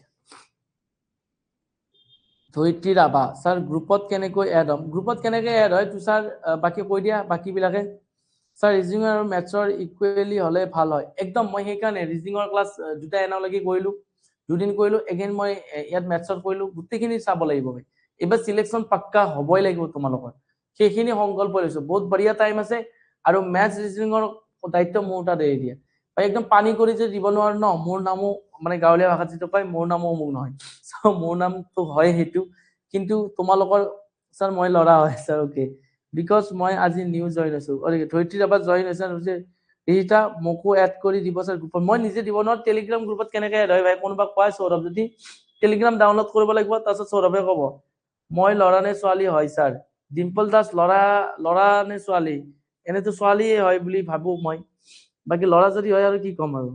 ধৈত্ৰী ৰাভা স্যাৰ গ্ৰুপত কেনেকৈ এড হম গ্ৰুপত কেনেকৈ এড হয় তুষাৰ বাকি কৈ দিয়া বাকি বিলাকে স্যাৰ ৰিজনিং আৰু ম্যাথছৰ ইকুৱেলি হলে ভাল হয় একদম মই সেইকাৰণে ৰিজনিংৰ ক্লাছ দুটা এনালৈকে কৰিলো দুদিন কৰিলো এগেইন মই ইয়াত ম্যাথছৰ কৰিলো গোটেইখিনি চাব লাগিব মই এবাৰ সিলেকশন পাক্কা হবই লাগিব তোমালোকৰ সেইখিনি সংকল্প লৈছো বহুত বঢ়িয়া টাইম আছে আৰু ম্যাথছ ৰিজনিংৰ দায়িত্ব মোৰ তাত এৰি দিয়া একদম পানী কৰি যে দিব নোৱাৰো ন মোৰ নামো মানে গাঁৱলীয়া ভাষাত যেটো কয় মোৰ নামো মোক নহয় সো মোৰ নামটো হয় হেতু কিন্তু তোমালোকৰ স্যাৰ মই লৰা হয় স্যাৰ ওকে বিকজ মই আজি নিউ জয়েন হৈছো ধৈত্ৰী ৰাভা জয়েন হৈছে এইটা মোকো এড কৰি দিব স্যাৰ গ্ৰুপত মই নিজে দিব নোৱাৰো টেলিগ্ৰাম গ্ৰুপত কেনেকৈ এড হয় ভাই কোনোবা কয় সৌৰভ যদি টেলিগ্ৰাম ডাউনলোড কৰিব লাগিব তাৰপিছত সৌৰভে ক'ব মই লৰা নে ছোৱালী হয় স্যাৰ ডিম্পল দাস লৰা নে ছোৱালী এনেতো ছোৱালীয়ে হয় বুলি ভাবো মই বাকি লৰা যদি হয় আৰু কি কম আৰু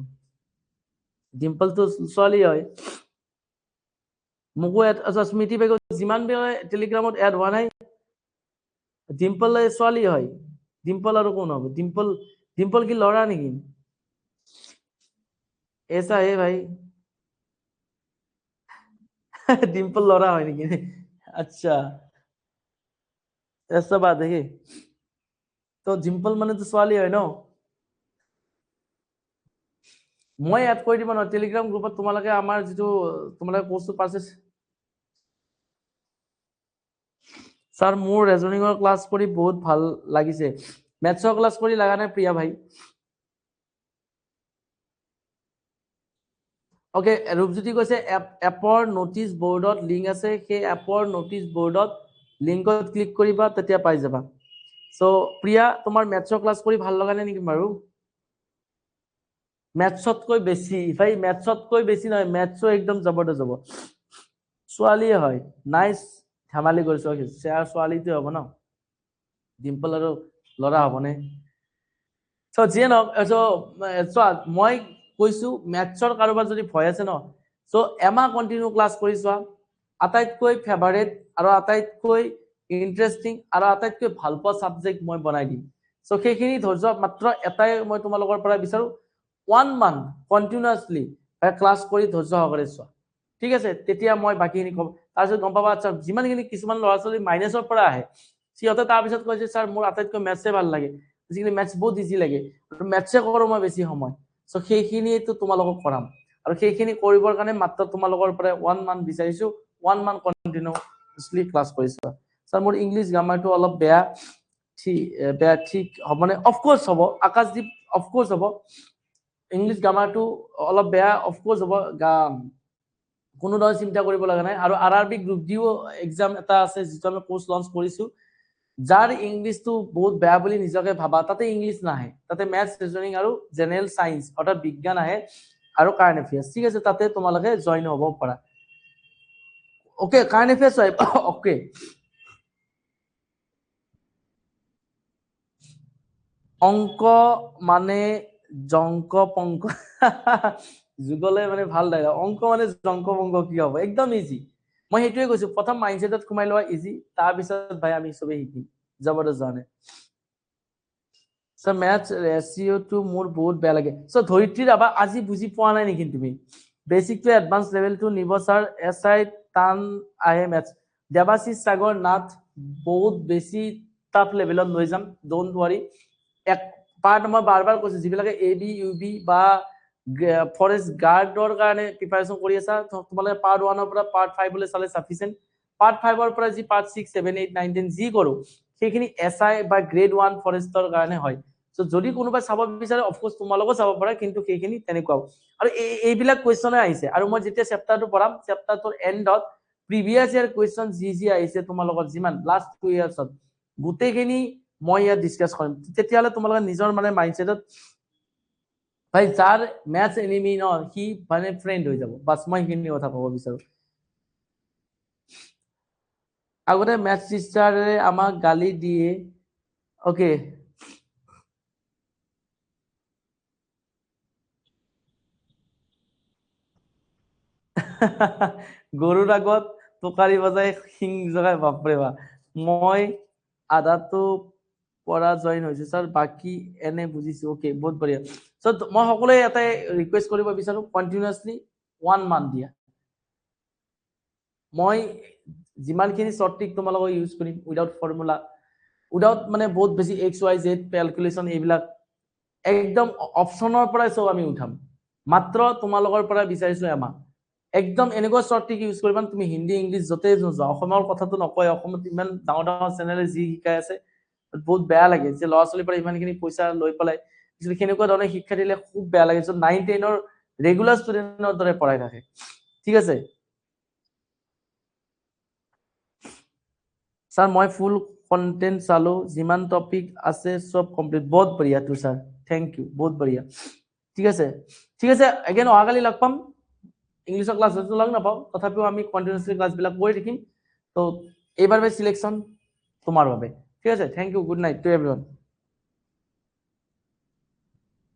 ডিম্পল তো ছোৱালী হয় মোকো আচ্ছা স্মৃতি বেগত যিমান বেলে টেলিগ্ৰামত এড হোৱা নাই ডিম্পল ছোৱালী হয় ডিম্পল আৰু কোন হ'ব ডিম্পল কি লৰা নেকি ऐसा है भाई डिम्पल लड़ा হয় নেকি আচ্ছা ऐसा बात है तो डिम्पल মানে তো ছোৱালী হয় ন মই এড কৰি দিব ন টেলিগ্ৰাম গ্ৰুপত তোমালোকে আমাৰ যেটো তোমালোকে কোৰ্সটো পাছে স্যাৰ মোৰ ৰিজনিংৰ ক্লাছ কৰি বহুত ভাল লাগিছে ম্যাথছৰ ক্লাছ কৰি লাগা নাই প্ৰিয়া ভাই ওকে ৰূপজ্যোতি কৈছে এপৰ নোটিস বোৰ্ডত লিংক আছে সেই এপৰ নোটিস বোৰ্ডত লিংকত ক্লিক কৰিবা তেতিয়া পাই যাবা সো প্ৰিয়া তোমাৰ ম্যাথছৰ ক্লাছ কৰি ভাল লগা নাই নেকি বাৰু ম্যাথছতকৈ বেছি ভাই ম্যাথছতকৈ বেছি নহয় ম্যাথছও একদম জবৰদস্ত হ'ব ছোৱালীয়ে হয় নাইস ধেমালি কৰিছো শেয়াৰ ছোৱালীতে হ'ব ন ডিম্পল আৰু লৰা হ'বনে সো যিয়ে নহওক সো মই কৈছো ম্যাথছৰ কাৰোবাৰ যদি ভয় আছে ন সো এমাহ কন্টিনিউ ক্লাছ কৰি চোৱা আটাইতকৈ ফেভাৰেট আৰু আটাইতকৈ ইন্টাৰেষ্টিং আৰু আটাইতকৈ ভাল পোৱা সাবজেক্ট মই বনাই দিম সো সেইখিনি ধৈৰ্য মাত্ৰ এটাই মই তোমালোকৰ পৰা বিচাৰো 1 মান্থ কন্টিনিউয়াসলি ক্লাছ কৰি ধৈৰ্য সহকাৰে চোৱা ঠিক আছে তেতিয়া মই বাকিখিনি কম তাৰপিছত গম পাবা আচ্ছা যিমানখিনি কিছুমান ল'ৰা ছোৱালী মাইনাছৰ পৰা আহে সিহঁতে তাৰপিছত কৈছে স্যাৰ মোৰ আটাইতকৈ ম্যাথছে ভাল লাগে আজিকালি ম্যাথছ বহুত ইজি লাগে আৰু ম্যাথছে কৰো মই বেছি সময় সো সেইখিনিটো তোমালোকক কৰাম আৰু সেইখিনি কৰিবৰ কাৰণে মাত্ৰ তোমালোকৰ পৰা 1 মান্থ বিচাৰিছো 1 মান্থ কন্টিনিউয়াসলি ক্লাছ কৰিছো স্যাৰ মোৰ ইংলিশ গ্ৰামাৰটো অলপ বেয়া ঠিক হবনে অফ কোৰ্স হ'ব আকাশদীপ অফ কোৰ্স হ'ব ইংলিশ গ্ৰামাৰটো অলপ বেয়া অফ কোৰ্স হ'ব কোনো ধৰণৰ চিন্তা কৰিব লগা নাই আৰু আৰআৰবি গ্ৰুপ ডিও এক্সাম এটা আছে যেটো আমি কোৰ্স লঞ্চ কৰিছো যাৰ ইংলিশটো বহুত বেয়া বুলি নিজকে ভাবা তাতে ইংলিশ নাহে তাতে ম্যাথছ ৰিজনিং আৰু জেনাৰেল সায়েন্স অৰ্থাৎ বিজ্ঞান আহে আৰু কাৰেন্ট এফেয়াৰ্স ঠিক আছে তাতে তোমালোকে জয়েন হ'ব পাৰা ওকে কাৰেন্ট এফেয়াৰ্স হয় ওকে অংক মানে জংক পংক যুগলে মানে ভাল লাগে অংক মানে জংক পংক কি হ'ব একদম ইজি মই হেতুৱে কৈছো প্ৰথম মাইন্ডসেটত ঘুমাই লোৱা ইজি তাৰ পিছত ভাই আমি সবে শিকিম জবৰদস্ত জানে স্যাৰ ম্যাথছ ৰেশিও টু মোৰ বহুত বেয়া লাগে সো ধৈত্ৰী ৰাভা আজি বুজি পোৱা নাই নেকি তুমি basic to advance level to নিব স্যাৰ এসআই টান আহে ম্যাথছ দেৱাশিস সাগৰ নাথ বহুত বেছি টাফ লেভেলত লৈ যাম ডোন্ট ওয়াৰি এক পাৰ্ট মই বাৰবাৰ কৈছো যিবিলাকে এবি ইউবি বা ফৰেষ্ট গাৰ্ডৰ কাৰণে প্ৰিপাৰেচন কৰি আছা তোমালোকে পাৰ্ট 1 ৰ পৰা পাৰ্ট 5 লৈ চালে সাফিসিয়েন্ট পাৰ্ট 5 ৰ পৰা যি পাৰ্ট 6 7 8 9 10 যি কৰো সেইখিনি এসআই বা গ্ৰেড 1 ফৰেষ্টৰ কাৰণে হয় সো যদি কোনোবাই চাব বিচাৰে অফ কোৰ্স তোমালোকো চাব পাৰা কিন্তু সেইখিনি তেনেকুৱাও আৰু এইবিলাক কোৱেশ্চনে আহিছে আৰু মই যেতিয়া চেপ্টাৰটো পঢ়াম চেপ্টাৰটোৰ এন্ডত প্ৰিভিয়াস ইয়াৰ কোৱেশ্চন যি আহিছে তোমালোকৰ যিমান লাষ্ট 2 ইয়াৰ্সত গোটেইখিনি মই ইয়াত ডিসকাস কৰিম তেতিয়ালে তোমালোকে নিজৰ মানে মাইন্ডসেটত ভাই যাৰ ম্যাথছ এনিমি ন হি মানে ফ্ৰেন্ড হৈ যাব বাস মই কিনি কথা ক'ব বিচাৰো আগতে ম্যাথ টিচাৰে আমাক গালি দিয়ে ওকে গৰুৰ আগত টোকাৰি বজাই শিং জগাই বাপৰে বা মই আধাটো পৰা জইন হৈছো স্যাৰ বাকি এনে বুজিছো ওকে বহুত বঢ়িয়া সো মই সকলোৱে এটাই ৰিকুৱেষ্ট কৰিব বিচাৰো কন্টিনিউয়াসলি 1 মান্থ দিয়া মই যিমানখিনি শৰ্ট ট্ৰিক তোমালোকক ইউজ কৰিম উইদাউট ফৰ্মুলা উইদাউট মানে বহুত বেছি এক্স ওয়াই জেড ক্যালকুলেশন এইবিলাক একদম অপশনৰ পৰাই সব আমি উঠাম মাত্ৰ তোমালোকৰ পৰা বিচাৰিছো এমাহ একদম এনেকুৱা শৰ্ট ট্ৰিক ইউজ কৰিবা তুমি হিন্দী ইংলিছ যতে নোযোৱা অসমৰ কথাটো নকয় অসমত ইমান ডাঙৰ ডাঙৰ চেনেলে যি শিকাই আছে বহুত বেয়া লাগে যে ল'ৰা ছোৱালীৰ পৰা ইমানখিনি পইচা লৈ পেলাই যদি কেনেকুৱা ধৰণে শিক্ষা দিলে খুব বেয়া লাগে যে 9 10 ৰ ৰেগুলাৰ ষ্টুডেণ্টৰ দৰে পঢ়াই থাকে ঠিক আছে স্যার মই ফুল কন্টেন্ট চালো যিমান টপিক আছে সব কমপ্লিট বহুত বঢ়িয়া তো স্যার থ্যাংক ইউ বহুত বঢ়িয়া ঠিক আছে এগেইন অহাকালি লগ পাম ইংলিছৰ ক্লাছ হয়তো লগ নাপাওঁ তথাপিও আমি কন্টিনিউয়াসলি ক্লাছবিলাক কৰি থাকিম তো এইবাৰ সিলেকশন তোমাৰ বাবে ঠিক আছে thank you good night to এভৰিওয়ান